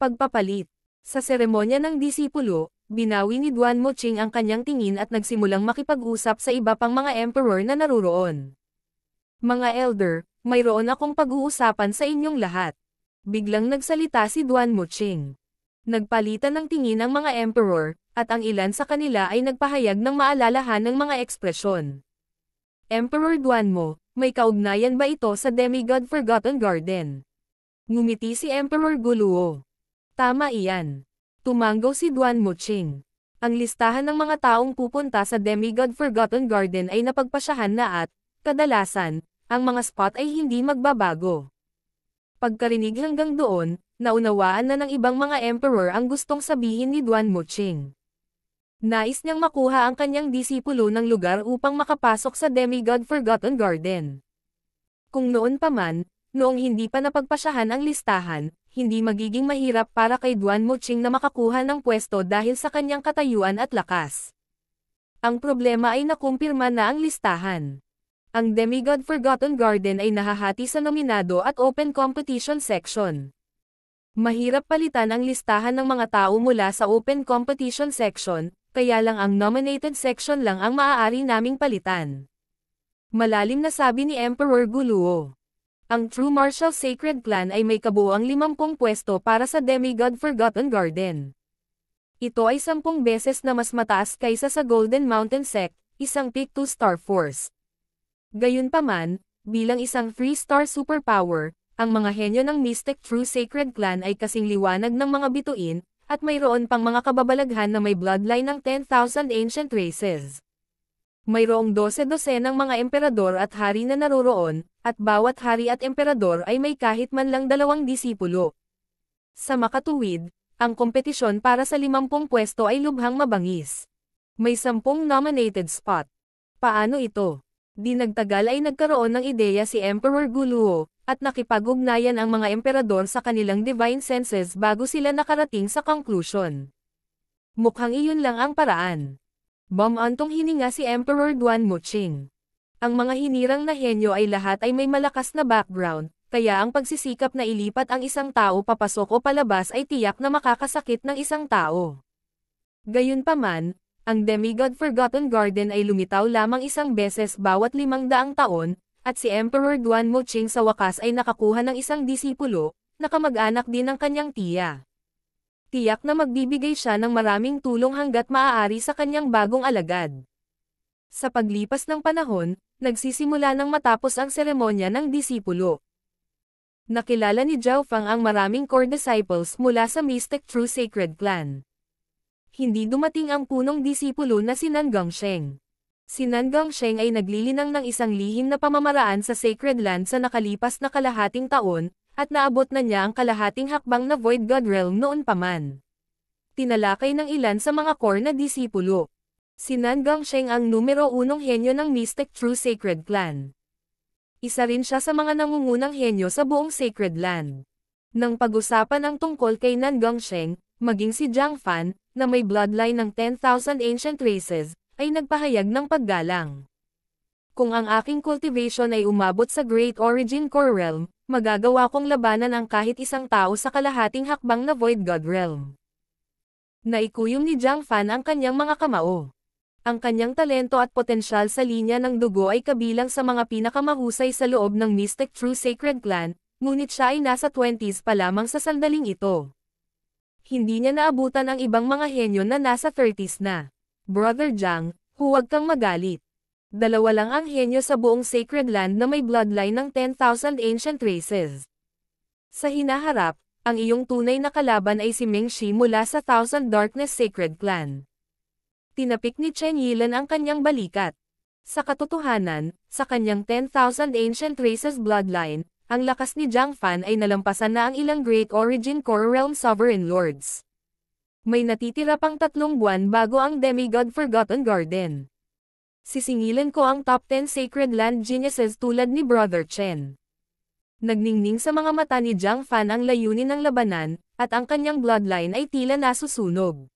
Pagpapalit. Sa seremonya ng disipulo, binawi ni Duan Moqing ang kanyang tingin at nagsimulang makipag-usap sa iba pang mga emperor na naruroon. Mga elder, mayroon akong pag-uusapan sa inyong lahat. Biglang nagsalita si Duan Moqing. Nagpalitan ng tingin ang mga emperor, at ang ilan sa kanila ay nagpahayag ng maalalahan ng mga ekspresyon. Emperor Duanmo, may kaugnayan ba ito sa Demigod Forgotten Garden? Ngumiti si Emperor Guluo. Tama iyan. Tumanggo si Duan Moqing. Ang listahan ng mga taong pupunta sa Demigod Forgotten Garden ay napagpasyahan na at, kadalasan, ang mga spot ay hindi magbabago. Pagkarinig hanggang doon, naunawaan na ng ibang mga emperor ang gustong sabihin ni Duan Moqing. Nais niyang makuha ang kanyang disipulo ng lugar upang makapasok sa Demigod Forgotten Garden. Kung noon pa man, noong hindi pa napagpasyahan ang listahan, hindi magiging mahirap para kay Duan Moqing na makakuha ng pwesto dahil sa kanyang katayuan at lakas. Ang problema ay nakumpirma na ang listahan. Ang Demigod Forgotten Garden ay nahahati sa nominado at open competition section. Mahirap palitan ang listahan ng mga tao mula sa open competition section, kaya lang ang nominated section lang ang maaari naming palitan. Malalim na sabi ni Emperor Guluo. Ang True Martial Sacred Clan ay may kabuuang 50 pwesto para sa Demigod Forgotten Garden. Ito ay 10 beses na mas mataas kaysa sa Golden Mountain Sect, isang Peak 2-star force. Gayunpaman, bilang isang 3-star superpower, ang mga henyo ng Mystic True Sacred Clan ay kasing liwanag ng mga bituin, at mayroon pang mga kababalaghan na may bloodline ng 10,000 ancient races. Mayroong 12 ng mga emperador at hari na naroroon, at bawat hari at emperador ay may kahit man lang 2 disipulo. Sa makatuwid, ang kompetisyon para sa 50 pwesto ay lubhang mabangis. May 10 nominated spot. Paano ito? Di nagtagal ay nagkaroon ng ideya si Emperor Guluo, at nakipag-ugnayan ang mga emperador sa kanilang divine senses bago sila nakarating sa conclusion. Mukhang iyon lang ang paraan. Bumantong hininga si Emperor Duan Muqing. Ang mga hinirang na henyo ay lahat ay may malakas na background, kaya ang pagsisikap na ilipat ang isang tao papasok o palabas ay tiyak na makakasakit ng isang tao. Gayunpaman, ang Demigod Forgotten Garden ay lumitaw lamang isang beses bawat 500 taon, at si Emperor Duan Muqing sa wakas ay nakakuha ng isang disipulo, na kamag-anak din ng kanyang tiya. Tiyak na magbibigay siya ng maraming tulong hanggat maaari sa kanyang bagong alagad. Sa paglipas ng panahon, nagsisimula nang matapos ang seremonya ng disipulo. Nakilala ni Zhao Fang ang maraming core disciples mula sa Mystic True Sacred Clan. Hindi dumating ang punong disipulo na si Nan Gongsheng. Si Nan Gongsheng ay naglilinang ng isang lihim na pamamaraan sa Sacred Land sa nakalipas na kalahating taon, at naabot na niya ang kalahating hakbang na Void God Realm noon pa man. Tinalakay ng ilan sa mga core na disipulo. Si Nan Gongsheng ang numero 1 henyo ng Mystic True Sacred Clan. Isa rin siya sa mga nangungunang henyo sa buong Sacred Land. Nang pag-usapan ang tungkol kay Nan Gongsheng, maging si Zhang Fan, na may bloodline ng 10,000 ancient races, ay nagpahayag ng paggalang. Kung ang aking cultivation ay umabot sa Great Origin Core Realm, magagawa kong labanan ang kahit isang tao sa kalahating hakbang na Void God Realm. Naikuyom ni Zhang Fan ang kanyang mga kamao. Ang kanyang talento at potensyal sa linya ng dugo ay kabilang sa mga pinakamahusay sa loob ng Mystic True Sacred Clan, ngunit siya ay nasa 20s pa lamang sa sandaling ito. Hindi niya naabutan ang ibang mga henyo na nasa 30s na. Brother Zhang, huwag kang magalit. Dalawa lang ang henyo sa buong Sacred Land na may bloodline ng 10,000 ancient races. Sa hinaharap, ang iyong tunay na kalaban ay si Ming Shi mula sa Thousand Darkness Sacred Clan. Tinapik ni Chen Yilan ang kanyang balikat. Sa katotohanan, sa kanyang 10,000 ancient races bloodline, ang lakas ni Zhang Fan ay nalampasan na ang ilang Great Origin Core Realm Sovereign Lords. May natitira pang 3 buwan bago ang Demigod Forgotten Garden. Sisingilan ko ang top 10 Sacred Land Geniuses tulad ni Brother Chen. Nagningning sa mga mata ni Zhang Fan ang layunin ng labanan, at ang kanyang bloodline ay tila nasusunog.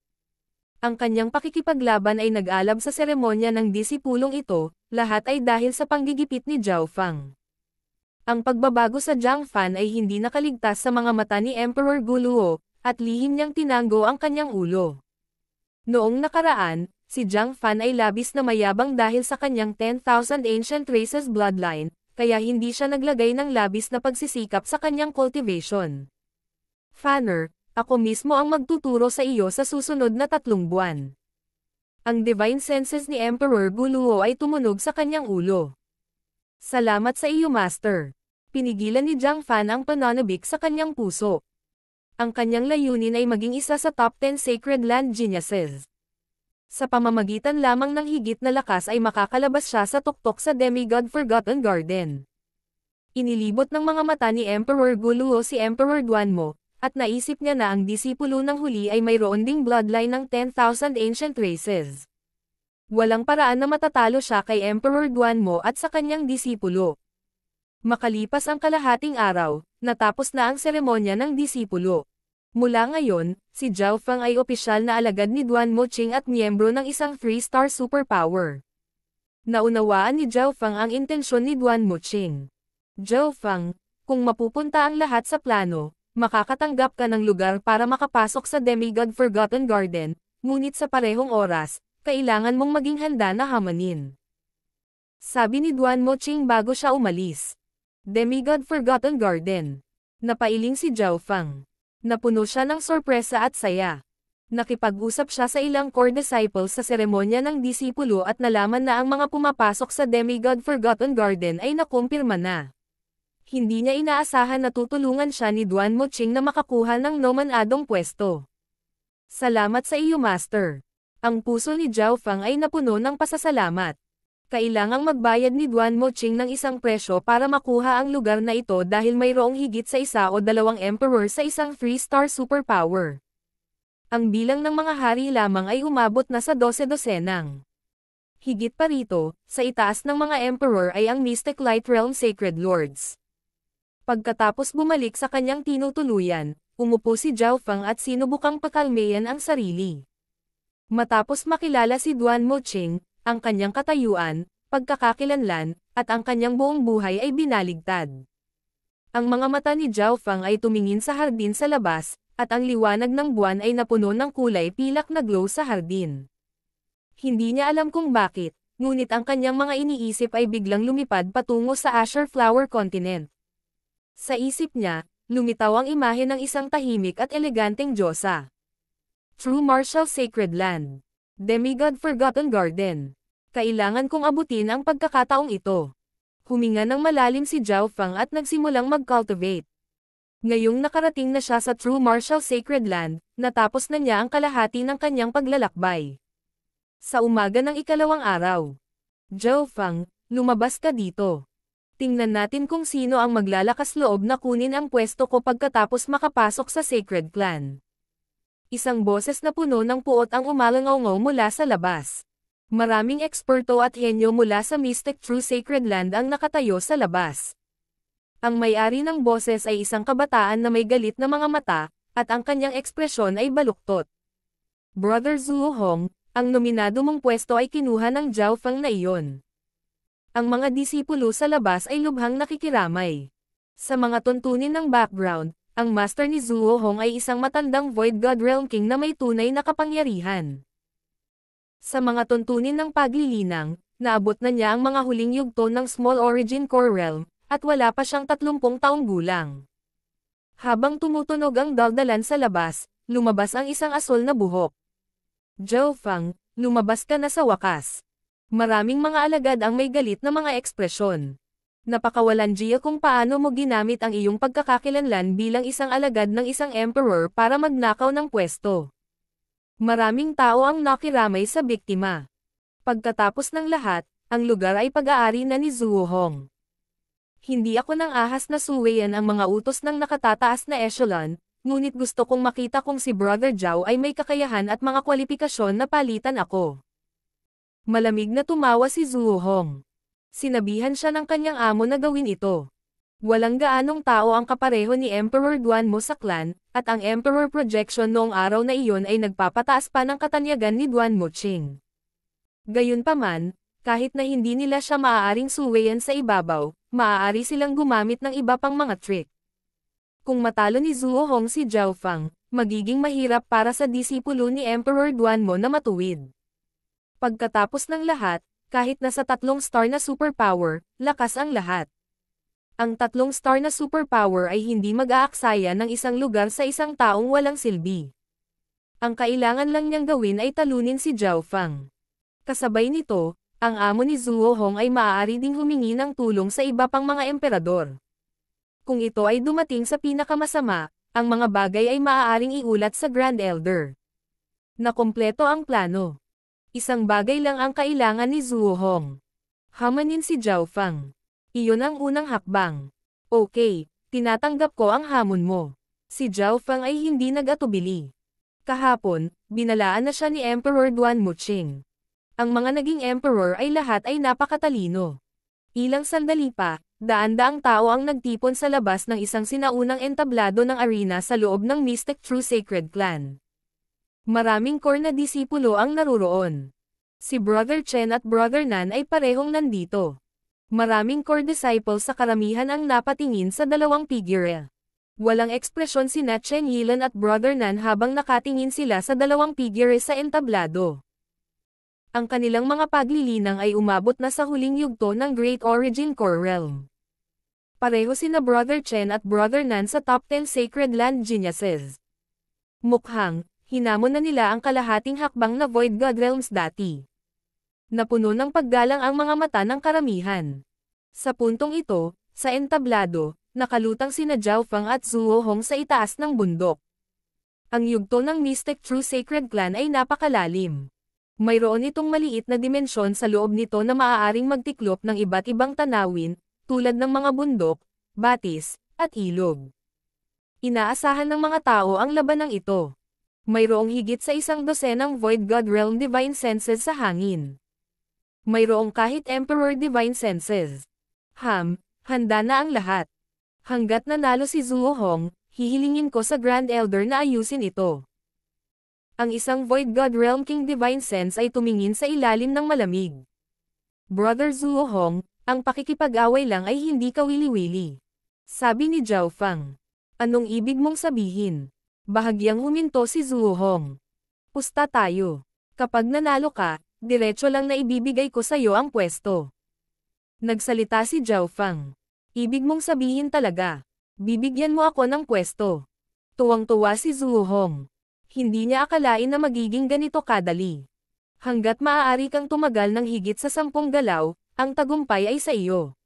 Ang kanyang pakikipaglaban ay nag-alab sa seremonya ng disipulong ito, lahat ay dahil sa panggigipit ni Zhao Fang. Ang pagbabago sa Zhang Fan ay hindi nakaligtas sa mga mata ni Emperor Guluo, at lihim niyang tinanggo ang kanyang ulo. Noong nakaraan, si Zhang Fan ay labis na mayabang dahil sa kanyang 10,000 ancient races bloodline, kaya hindi siya naglagay ng labis na pagsisikap sa kanyang cultivation. Fanner, ako mismo ang magtuturo sa iyo sa susunod na 3 buwan. Ang divine senses ni Emperor Guluo ay tumunog sa kanyang ulo. Salamat sa iyo, Master. Pinigilan ni Zhang Fan ang pananabik sa kanyang puso. Ang kanyang layunin ay maging isa sa top 10 Sacred Land Geniuses. Sa pamamagitan lamang ng higit na lakas ay makakalabas siya sa tuktok sa Demigod Forgotten Garden. Inilibot ng mga mata ni Emperor Guluo si Emperor Duanmo, at naisip niya na ang disipulo ng huli ay mayroon ding bloodline ng 10,000 ancient races. Walang paraan na matatalo siya kay Emperor Duanmo at sa kanyang disipulo. Makalipas ang kalahating araw, natapos na ang seremonya ng disipulo. Mula ngayon, si Zhao Fang ay opisyal na alagad ni Duan Muqing at miyembro ng isang 3-star superpower. Naunawaan ni Zhao Fang ang intensyon ni Duan Muqing. Zhao Fang, kung mapupunta ang lahat sa plano, makakatanggap ka ng lugar para makapasok sa Demigod Forgotten Garden, ngunit sa parehong oras, kailangan mong maging handa na hamanin. Sabi ni Duan Muqing bago siya umalis. Demigod Forgotten Garden. Napailing si Zhao Fang. Napuno siya ng sorpresa at saya. Nakipag-usap siya sa ilang core disciples sa seremonya ng disipulo at nalaman na ang mga pumapasok sa Demigod Forgotten Garden ay nakumpirma na. Hindi niya inaasahan na tutulungan siya ni Duan Muqing na makakuha ng nomanadong pwesto. Salamat sa iyo, Master. Ang puso ni Zhao Fang ay napuno ng pasasalamat. Kailangang magbayad ni Duan Muqing ng isang presyo para makuha ang lugar na ito dahil mayroong higit sa 1 o 2 emperor sa isang 3-star superpower. Ang bilang ng mga hari lamang ay umabot na sa 12-dosenang. Higit pa rito, sa itaas ng mga emperor ay ang Mystic Light Realm Sacred Lords. Pagkatapos bumalik sa kanyang tinutuluyan, umupo si Zhao Fang at sinubukang pakalmayan ang sarili. Matapos makilala si Duan Muqing, ang kanyang katayuan, pagkakakilanlan, at ang kanyang buong buhay ay binaligtad. Ang mga mata ni Zhao Fang ay tumingin sa hardin sa labas, at ang liwanag ng buwan ay napuno ng kulay pilak na glow sa hardin. Hindi niya alam kung bakit, ngunit ang kanyang mga iniisip ay biglang lumipad patungo sa Azure Flower Continent. Sa isip niya, lumitaw ang imahe ng isang tahimik at eleganteng diyosa. True Martial Sacred Land. Demigod Forgotten Garden. Kailangan kong abutin ang pagkakataong ito. Huminga ng malalim si Zhao Fang at nagsimulang mag-cultivate. Ngayong nakarating na siya sa True Martial Sacred Land, natapos na niya ang kalahati ng kanyang paglalakbay. Sa umaga ng ikalawang araw. Zhao Fang, lumabas ka dito. Tingnan natin kung sino ang maglalakas loob na kunin ang pwesto ko pagkatapos makapasok sa Sacred Clan. Isang boses na puno ng puot ang umalangaw-ngaw mula sa labas. Maraming eksperto at henyo mula sa Mystic True Sacred Land ang nakatayo sa labas. Ang may-ari ng boses ay isang kabataan na may galit na mga mata, at ang kanyang ekspresyon ay baluktot. Brother Zhuo Hong, ang nominado mong pwesto ay kinuha ng Zhao Fang na iyon. Ang mga disipulo sa labas ay lubhang nakikiramay. Sa mga tuntunin ng background, ang master ni Zhuo Hong ay isang matandang Void God Realm King na may tunay na kapangyarihan. Sa mga tuntunin ng paglilinang, naabot na niya ang mga huling yugto ng Small Origin Core Realm, at wala pa siyang 30 taong gulang. Habang tumutunog ang daldalan sa labas, lumabas ang isang asol na buhok. Zhao Fang, lumabas ka na sa wakas. Maraming mga alagad ang may galit na mga ekspresyon. Napakawalanjiya kung paano mo ginamit ang iyong pagkakakilanlan bilang isang alagad ng isang emperor para magnakaw ng pwesto. Maraming tao ang nakiramay sa biktima. Pagkatapos ng lahat, ang lugar ay pag-aari na ni Zhuo Hong. Hindi ako nang ahas na suwayan ang mga utos ng nakatataas na echelon, ngunit gusto kong makita kung si Brother Zhao ay may kakayahan at mga kwalifikasyon na palitan ako. Malamig na tumawa si Zhuo Hong. Sinabihan siya ng kanyang amo na gawin ito. Walang gaanong tao ang kapareho ni Emperor Duan Mo sa clan, at ang Emperor Projection noong araw na iyon ay nagpapataas pa ng katanyagan ni Duan Muqing. Gayunpaman, kahit na hindi nila siya maaaring suwayan sa ibabaw, maaari silang gumamit ng iba pang mga trick. Kung matalo ni Zhuo Hong si Zhao Fang, magiging mahirap para sa disipulo ni Emperor Duan Mo na matuwid. Pagkatapos ng lahat, kahit nasa 3 star na superpower, lakas ang lahat. Ang 3 star na superpower ay hindi mag-aaksaya ng isang lugar sa isang taong walang silbi. Ang kailangan lang niyang gawin ay talunin si Zhao Fang. Kasabay nito, ang amo ni Zhuo Hong ay maaari ding humingi ng tulong sa iba pang mga emperador. Kung ito ay dumating sa pinakamasama, ang mga bagay ay maaaring iulat sa Grand Elder. Nakumpleto ang plano. Isang bagay lang ang kailangan ni Zhuo Hong. Hamanin si Zhao Fang. Iyon ang unang hakbang. Okay, tinatanggap ko ang hamon mo. Si Zhao Fang ay hindi nag-atubili. Kahapon, binalaan na siya ni Emperor Duan Muqing. Ang mga naging emperor ay lahat ay napakatalino. Ilang sandali pa, daan-daang tao ang nagtipon sa labas ng isang sinaunang entablado ng arena sa loob ng Mystic True Sacred Clan. Maraming core na disipulo ang naruroon. Si Brother Chen at Brother Nan ay parehong nandito. Maraming core disciples sa karamihan ang napatingin sa dalawang figure. Walang ekspresyon sina Chen Yilan at Brother Nan habang nakatingin sila sa dalawang figure sa entablado. Ang kanilang mga paglilinang ay umabot na sa huling yugto ng Great Origin Core Realm. Pareho sina Brother Chen at Brother Nan sa top 10 Sacred Land Geniuses. Mukhang, hinamon na nila ang kalahating hakbang na Void God Realms dati. Napuno ng paggalang ang mga mata ng karamihan. Sa puntong ito, sa entablado, nakalutang sina Zhao Fang at Zhuo Hong sa itaas ng bundok. Ang yugto ng Mystic True Sacred Clan ay napakalalim. Mayroon itong maliit na dimensyon sa loob nito na maaaring magtiklop ng iba't ibang tanawin, tulad ng mga bundok, batis, at ilog. Inaasahan ng mga tao ang labanang ito. Mayroong higit sa 100 Void God Realm Divine Senses sa hangin. Mayroong kahit Emperor Divine Senses. Handa na ang lahat. Hanggat nanalo si Zhuo Hong, hihilingin ko sa Grand Elder na ayusin ito. Ang isang Void God Realm King Divine Sense ay tumingin sa ilalim ng malamig. Brother Zuohong, ang pakikipag-away lang ay hindi kawili-wili. Sabi ni Zhao Fang. Anong ibig mong sabihin? Bahagyang huminto si Zuohong. Pusta tayo. Kapag nanalo ka, diretso lang na ibibigay ko sa'yo ang pwesto. Nagsalita si Zhao Fang. Ibig mong sabihin talaga. Bibigyan mo ako ng pwesto. Tuwang-tuwa si Zuohong. Hindi niya akalain na magiging ganito kadali. Hanggat maaari kang tumagal ng higit sa 10 galaw, ang tagumpay ay sa iyo.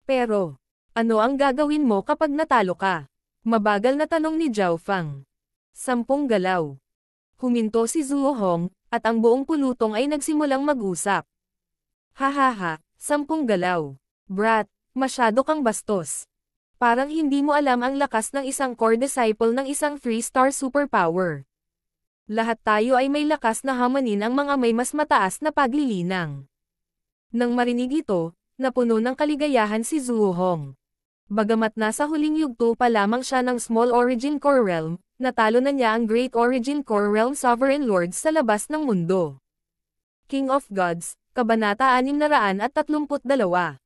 Pero, ano ang gagawin mo kapag natalo ka? Mabagal na tanong ni Zhao Fang. 10 galaw. Huminto si Zuohong, at ang buong pulutong ay nagsimulang mag-usap. Hahaha, 10 galaw. Brat, masyado kang bastos. Parang hindi mo alam ang lakas ng isang core disciple ng isang 3-star superpower. Lahat tayo ay may lakas na hamanin ang mga may mas mataas na paglilinang. Nang marinig ito, napuno ng kaligayahan si Zuohong. Bagamat nasa huling yugto pa lamang siya ng Small Origin Core Realm, natalo na niya ang Great Origin Core Realm Sovereign Lords sa labas ng mundo. King of Gods, Kabanata 632.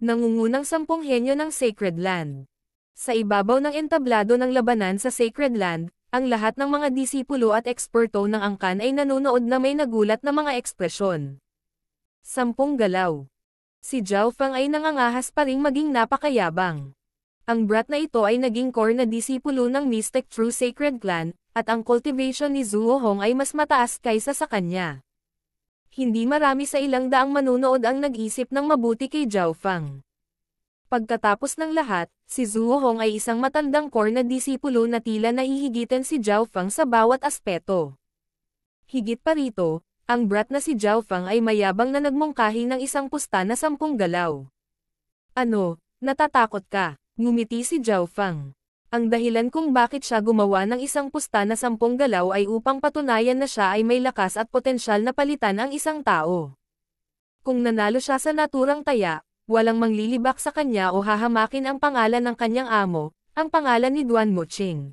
Nangungunang 10 henyo ng Sacred Land. Sa ibabaw ng entablado ng labanan sa Sacred Land, ang lahat ng mga disipulo at eksperto ng angkan ay nanonood na may nagulat na mga ekspresyon. 10 galaw. Si Zhao Fang ay nangangahas pa ring maging napakayabang. Ang brat na ito ay naging core na disipulo ng Mystic True Sacred Clan, at ang cultivation ni Zuohong ay mas mataas kaysa sa kanya. Hindi marami sa ilang daang manunood ang nag-isip ng mabuti kay Zhao Fang. Pagkatapos ng lahat, si Zuohong ay isang matandang core na disipulo na tila nahihigitan si Zhao Fang sa bawat aspeto. Higit pa rito, ang brat na si Zhao Fang ay mayabang na nagmungkahi ng isang pusta na 10 galaw. Ano, natatakot ka? Ngumiti si Zhao Fang. Ang dahilan kung bakit siya gumawa ng isang pusta na 10 galaw ay upang patunayan na siya ay may lakas at potensyal na palitan ang isang tao. Kung nanalo siya sa naturang taya, walang manglilibak sa kanya o hahamakin ang pangalan ng kanyang amo, ang pangalan ni Duan Muqing.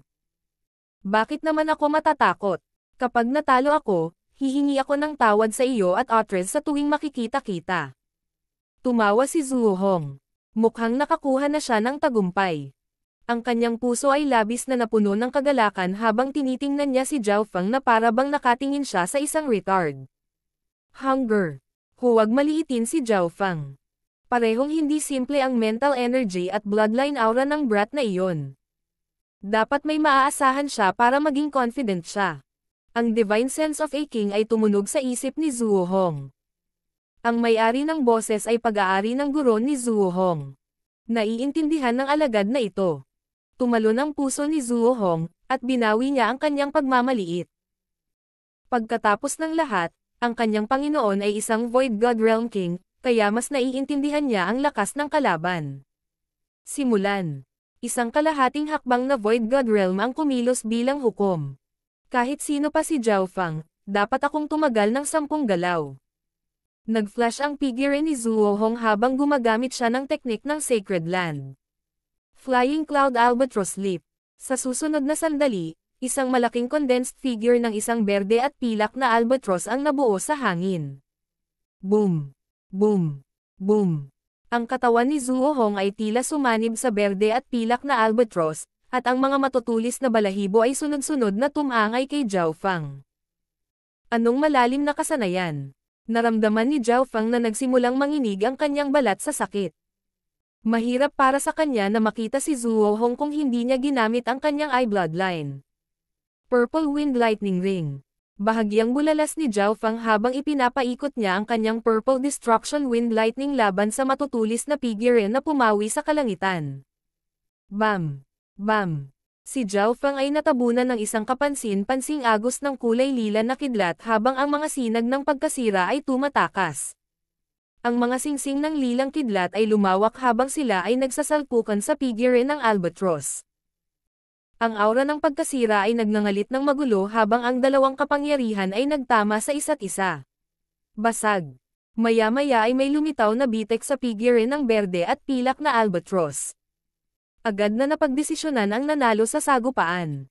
Bakit naman ako matatakot? Kapag natalo ako, hihingi ako ng tawad sa iyo at Otres sa tuwing makikita-kita. Tumawa si Zuohong. Mukhang nakakuha na siya ng tagumpay. Ang kanyang puso ay labis na napuno ng kagalakan habang tinitingnan niya si Zhao Fang na para bang nakatingin siya sa isang retard. Hunger. Huwag maliitin si Zhao Fang. Parehong hindi simple ang mental energy at bloodline aura ng brat na iyon. Dapat may maaasahan siya para maging confident siya. Ang divine sense of a king ay tumunog sa isip ni Zuohong. Ang may-ari ng boses ay pag-aari ng guro ni Zuohong. Naiintindihan ng alagad na ito. Tumalon ang puso ni Zuohong, at binawi niya ang kanyang pagmamaliit. Pagkatapos ng lahat, ang kanyang Panginoon ay isang Void God Realm King, kaya mas naiintindihan niya ang lakas ng kalaban. Simulan. Isang kalahating hakbang na Void God Realm ang kumilos bilang hukom. Kahit sino pa si Zhao Fang, dapat akong tumagal ng 10 galaw. Nag-flash ang figure ni Zuohong habang gumagamit siya ng teknik ng Sacred Land. Flying Cloud Albatross Leap. Sa susunod na sandali, isang malaking condensed figure ng isang berde at pilak na albatross ang nabuo sa hangin. Boom! Boom! Boom! Ang katawan ni Zuohong ay tila sumanib sa berde at pilak na albatross, at ang mga matutulis na balahibo ay sunod-sunod na tumangay kay Zhao Fang. Anong malalim na kasanayan? Naramdaman ni Zhao Fang na nagsimulang manginig ang kanyang balat sa sakit. Mahirap para sa kanya na makita si Zuohong kung hindi niya ginamit ang kanyang eye bloodline. Purple Wind Lightning Ring. Bahagyang bulalas ni Zhao Fang habang ipinapaikot niya ang kanyang Purple Destruction Wind Lightning laban sa matutulis na figure na pumawi sa kalangitan. Bam! Bam! Si Zhao Fang ay natabunan ng isang kapansin-pansing agos ng kulay lila na kidlat habang ang mga sinag ng pagkasira ay tumatakas. Ang mga singsing ng lilang kidlat ay lumawak habang sila ay nagsasalpukan sa figure ng albatross. Ang aura ng pagkasira ay nagngangalit ng magulo habang ang dalawang kapangyarihan ay nagtama sa isa't isa. Basag. Maya-maya ay may lumitaw na bitek sa figure ng berde at pilak na albatross. Agad na napagdesisyonan ang nanalo sa sagupaan.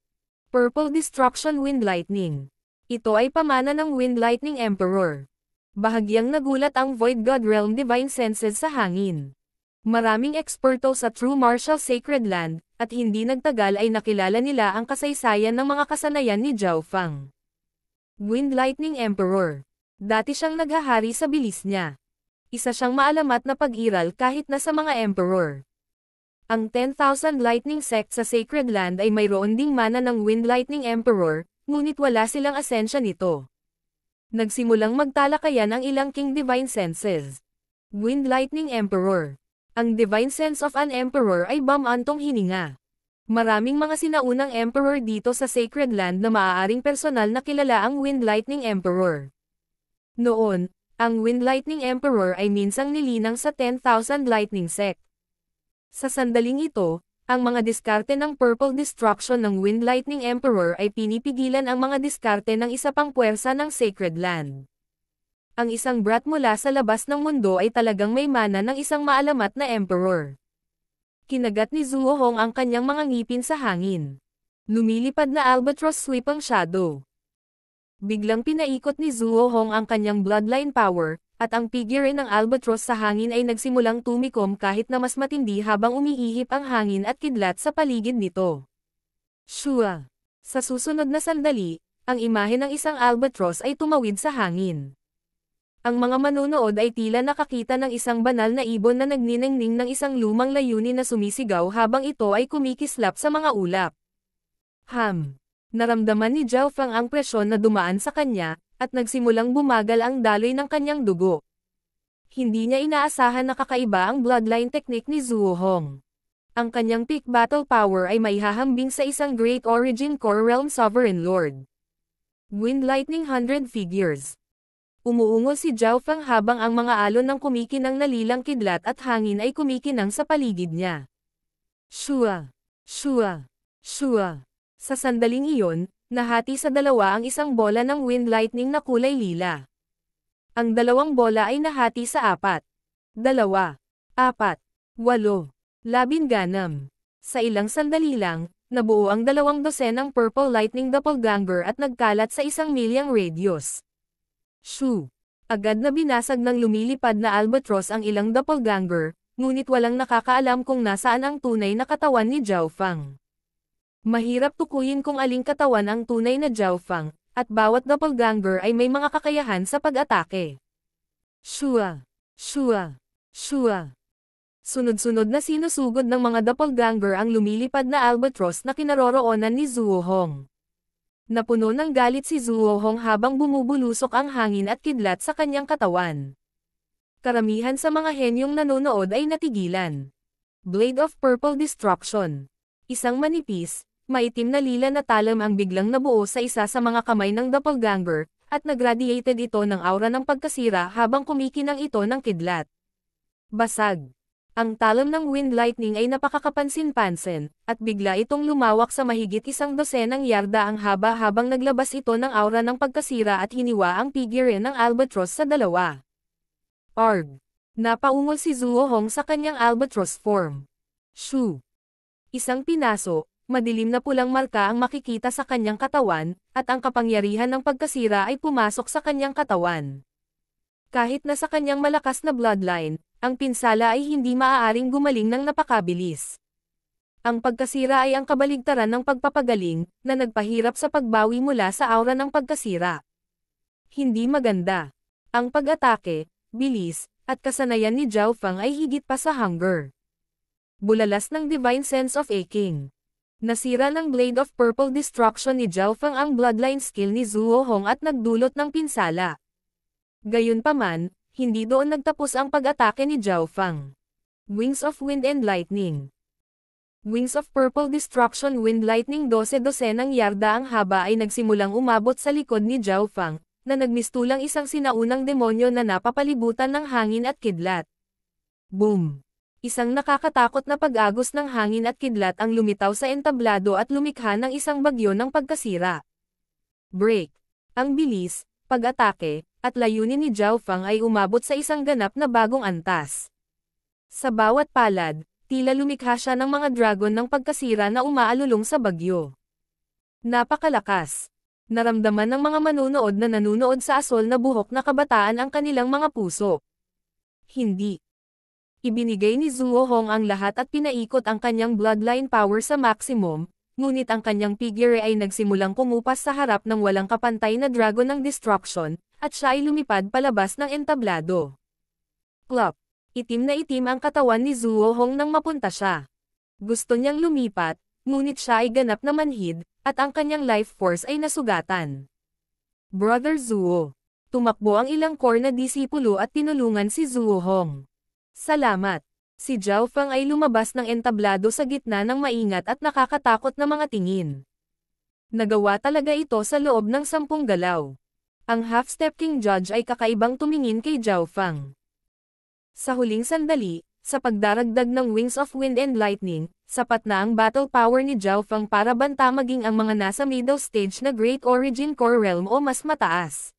Purple Destruction Wind Lightning. Ito ay pamana ng Wind Lightning Emperor. Bahagyang nagulat ang Void God Realm Divine Senses sa hangin. Maraming eksperto sa True Martial Sacred Land, at hindi nagtagal ay nakilala nila ang kasaysayan ng mga kasanayan ni Zhao Fang. Wind Lightning Emperor. Dati siyang naghahari sa bilis niya. Isa siyang maalamat na pag-iral kahit na sa mga emperor. Ang 10,000 Lightning Sect sa Sacred Land ay mayroon ding mana ng Wind Lightning Emperor, ngunit wala silang asensya nito. Nagsimulang magtalakayan ang ilang King Divine Senses. Wind Lightning Emperor. Ang Divine Sense of an Emperor ay bamantong hininga. Maraming mga sinaunang Emperor dito sa Sacred Land na maaaring personal na kilala ang Wind Lightning Emperor. Noon, ang Wind Lightning Emperor ay minsang nilinang sa 10,000 Lightning Sect. Sa sandaling ito, ang mga diskarte ng Purple Destruction ng Wind Lightning Emperor ay pinipigilan ang mga diskarte ng isa pang puwersa ng Sacred Land. Ang isang brat mula sa labas ng mundo ay talagang may mana ng isang maalamat na Emperor. Kinagat ni Zhuo Hong ang kanyang mga ngipin sa hangin. Lumilipad na albatross sweep ang shadow. Biglang pinaikot ni Zhuo Hong ang kanyang bloodline power, at ang figure ng albatross sa hangin ay nagsimulang tumikom kahit na mas matindi habang umiihip ang hangin at kidlat sa paligid nito. Shua! Sa susunod na sandali, ang imahe ng isang albatross ay tumawid sa hangin. Ang mga manonood ay tila nakakita ng isang banal na ibon na nagniningning ng isang lumang layunin na sumisigaw habang ito ay kumikislap sa mga ulap. Naramdaman ni Zhao Fang ang presyon na dumaan sa kanya, at nagsimulang bumagal ang daloy ng kanyang dugo. Hindi niya inaasahan na kakaiba ang bloodline technique ni Zhuo Hong. Ang kanyang peak battle power ay maihahambing sa isang Great Origin Core Realm Sovereign Lord. Wind Lightning 100 Figures. Umuungol si Zhao Fang habang ang mga alon ng kumikinang nalilang kidlat at hangin ay kumikinang sa paligid niya. Shua! Shua! Shua! Sa sandaling iyon, nahati sa dalawa ang isang bola ng Wind Lightning na kulay lila. Ang dalawang bola ay nahati sa 4. 2, 4, 8, 16. Sa ilang sandali lang, nabuo ang 2 dosenang Purple Lightning Doppelganger at nagkalat sa 1 milyang radius. Shoo! Agad na binasag ng lumilipad na albatross ang ilang doppelganger, ngunit walang nakakaalam kung nasaan ang tunay na katawan ni Zhao Fang. Mahirap tukuyin kung aling katawan ang tunay na Zhao Fang, at bawat doppelganger ay may mga kakayahan sa pag-atake. Shua! Shua! Shua! Sunod-sunod na sinusugod ng mga doppelganger ang lumilipad na albatross na kinaroroonan ni Zhuo Hong. Napuno ng galit si Zhuo Hong habang bumubulusok ang hangin at kidlat sa kanyang katawan. Karamihan sa mga henyong nanonood ay natigilan. Blade of Purple Destruction. Isang manipis, maitim na lila na talam ang biglang nabuo sa isa sa mga kamay ng doppelganger, at nagradiated ito ng aura ng pagkasira habang kumikinang ito ng kidlat. Basag. Ang talam ng Wind Lightning ay napakakapansin-pansin, at bigla itong lumawak sa mahigit 1 dosenang yarda ang haba habang naglabas ito ng aura ng pagkasira at hiniwa ang figure ng albatross sa 2. Arg! Napaungol si Zhuo Hong sa kanyang albatross form. Shoo! Isang pinaso, madilim na pulang marka ang makikita sa kanyang katawan, at ang kapangyarihan ng pagkasira ay pumasok sa kanyang katawan. Kahit na sa kanyang malakas na bloodline, ang pinsala ay hindi maaaring gumaling ng napakabilis. Ang pagkasira ay ang kabaligtaran ng pagpapagaling, na nagpahirap sa pagbawi mula sa aura ng pagkasira. Hindi maganda. Ang pag-atake, bilis, at kasanayan ni Zhao Fang ay higit pa sa hunger. Bulalas ng Divine Sense of a King. Nasira ng Blade of Purple Destruction ni Zhao Fang ang bloodline skill ni Zhuo Hong at nagdulot ng pinsala. Gayunpaman, hindi doon nagtapos ang pag-atake ni Zhao Fang. Wings of Wind and Lightning. Wings of Purple Destruction Wind Lightning 12 dosenang yarda ang haba ay nagsimulang umabot sa likod ni Zhao Fang, na nagmistulang isang sinaunang demonyo na napapalibutan ng hangin at kidlat. Boom! Isang nakakatakot na pag-agos ng hangin at kidlat ang lumitaw sa entablado at lumikha ng isang bagyo ng pagkasira. Break. Ang bilis, pag-atake, at layunin ni Zhao Fang ay umabot sa isang ganap na bagong antas. Sa bawat palad, tila lumikha siya ng mga dragon ng pagkasira na umaalulong sa bagyo. Napakalakas. Naramdaman ng mga manunood na nanunood sa asol na buhok na kabataan ang kanilang mga puso. Hindi. Ibinigay ni Zuo Hong ang lahat at pinaikot ang kanyang bloodline power sa maximum, ngunit ang kanyang figure ay nagsimulang kumupas sa harap ng walang kapantay na dragon ng destruction, at siya ay lumipad palabas ng entablado. Plop! Itim na itim ang katawan ni Zuo Hong nang mapunta siya. Gusto niyang lumipat, ngunit siya ay ganap na manhid, at ang kanyang life force ay nasugatan. Brother Zuo. Tumakbo ang ilang core na disipulo at tinulungan si Zuo Hong. Salamat. Si Zhao Feng ay lumabas ng entablado sa gitna ng maingat at nakakatakot na mga tingin. Nagawa talaga ito sa loob ng 10 galaw. Ang half-step king judge ay kakaibang tumingin kay Zhao Feng. Sa huling sandali, sa pagdaragdag ng Wings of Wind and Lightning, sapat na ang battle power ni Zhao Feng para banta maging ang mga nasa middle stage na Great Origin Core Realm o mas mataas.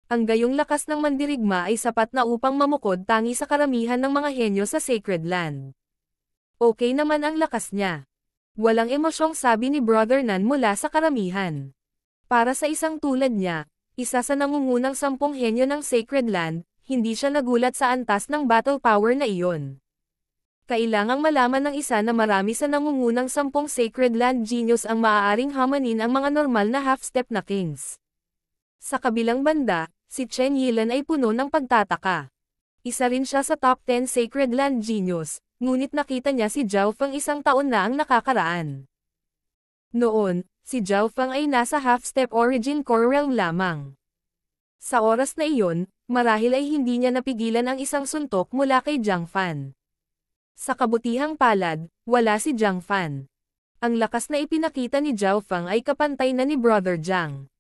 Ang gayong lakas ng mandirigma ay sapat na upang mamukod tangi sa karamihan ng mga henyo sa Sacred Land. Okay naman ang lakas niya. Walang emosyong sabi ni Brother Nan mula sa karamihan. Para sa isang tulad niya, isa sa nangungunang 10 henyo ng Sacred Land, hindi siya nagulat sa antas ng battle power na iyon. Kailangang malaman ng isa na marami sa nangungunang 10 Sacred Land Genius ang maaaring hamanin ang mga normal na half-step na kings. Sa kabilang banda, si Chen Yilan ay puno ng pagtataka. Isa rin siya sa top 10 Sacred Land Genius, ngunit nakita niya si Zhao Feng 1 taon na ang nakakaraan. Noon, si Zhao Feng ay nasa half-step Origin Core Realm lamang. Sa oras na iyon, marahil ay hindi niya napigilan ang isang suntok mula kay Jiang Fan. Sa kabutihang palad, wala si Jiang Fan. Ang lakas na ipinakita ni Zhao Feng ay kapantay na ni Brother Jiang.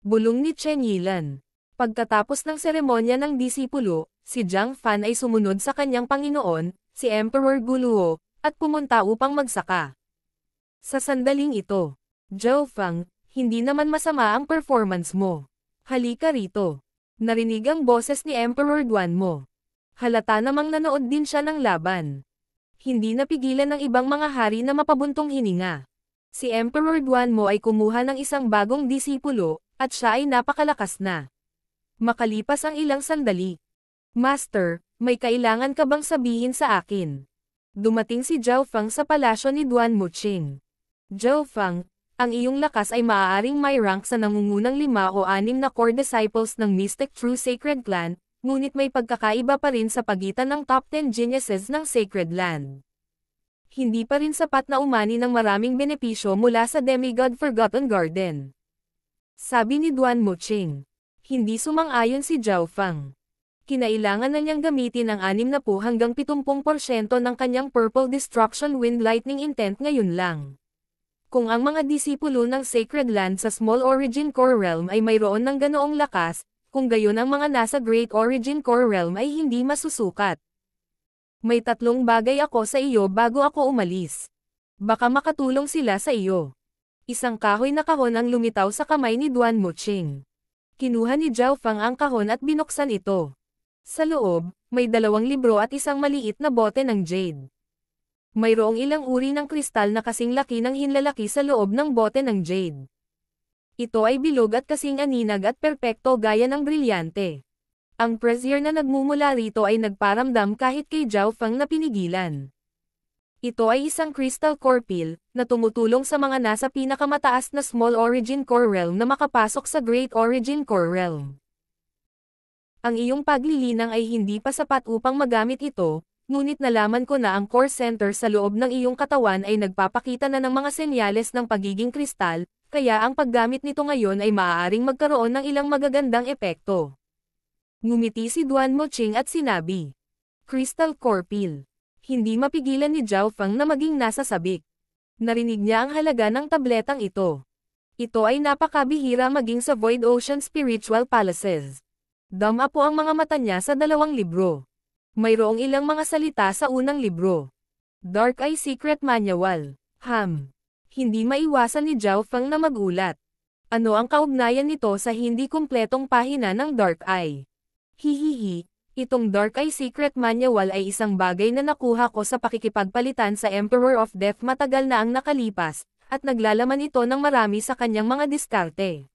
Bulong ni Chen Yilan. Pagkatapos ng seremonya ng disipulo, si Jiang Fan ay sumunod sa kanyang Panginoon, si Emperor Guluo, at pumunta upang magsaka. Sa sandaling ito, Zhao Feng, hindi naman masama ang performance mo. Halika rito. Narinig ang boses ni Emperor Duan mo. Halata namang nanood din siya ng laban. Hindi napigilan ng ibang mga hari na mapabuntong hininga. Si Emperor Duan mo ay kumuha ng isang bagong disipulo, at siya ay napakalakas na. Makalipas ang ilang sandali. Master, may kailangan ka bang sabihin sa akin? Dumating si Zhao Feng sa palasyo ni Duan Muqing. Zhao Feng, ang iyong lakas ay maaaring may rank sa nangungunang 5 o 6 na core disciples ng Mystic True Sacred Clan, ngunit may pagkakaiba pa rin sa pagitan ng top 10 geniuses ng Sacred Land. Hindi pa rin sapat na umani ng maraming benepisyo mula sa Demigod Forgotten Garden. Sabi ni Duan Muqing. Hindi sumang-ayon si Zhao Feng. Kinailangan na niyang gamitin ang 60 hanggang 70% ng kanyang Purple Destruction Wind Lightning Intent ngayon lang. Kung ang mga disipulo ng Sacred Land sa Small Origin Core Realm ay mayroon ng ganoong lakas, kung gayon ang mga nasa Great Origin Core Realm ay hindi masusukat. May 3 bagay ako sa iyo bago ako umalis. Baka makatulong sila sa iyo. Isang kahoy na kahon ang lumitaw sa kamay ni Duan Muqing. Kinuha ni Zhao Feng ang kahon at binuksan ito. Sa loob, may 2 libro at isang maliit na bote ng jade. Mayroong ilang uri ng kristal na kasing laki ng hinlalaki sa loob ng bote ng jade. Ito ay bilog at kasing aninag at perpekto gaya ng brilyante. Ang pressure na nagmumula rito ay nagparamdam kahit kay Zhao Feng na pinigilan. Ito ay isang crystal core pill, na tumutulong sa mga nasa pinakamataas na Small Origin Core Realm na makapasok sa Great Origin Core Realm. Ang iyong paglilinang ay hindi pa sapat upang magamit ito, ngunit nalaman ko na ang core center sa loob ng iyong katawan ay nagpapakita na ng mga senyales ng pagiging kristal, kaya ang paggamit nito ngayon ay maaaring magkaroon ng ilang magagandang epekto. Ngumiti si Duan Muqing at sinabi, Crystal Core Pill. Hindi mapigilan ni Zhao Feng na maging nasa sabik. Narinig niya ang halaga ng tabletang ito. Ito ay napakabihira maging sa Void Ocean Spiritual Palaces. Dama po ang mga mata niya sa 2 libro. Mayroong ilang mga salita sa unang libro. Dark Eye Secret Manual. Hindi maiwasan ni Zhao Feng na magulat. Ano ang kaugnayan nito sa hindi kumpletong pahina ng Dark Eye? Hihihi, itong Dark Eye Secret Manual ay isang bagay na nakuha ko sa pakikipagpalitan sa Emperor of Death matagal na ang nakalipas, at naglalaman ito ng marami sa kanyang mga diskarte.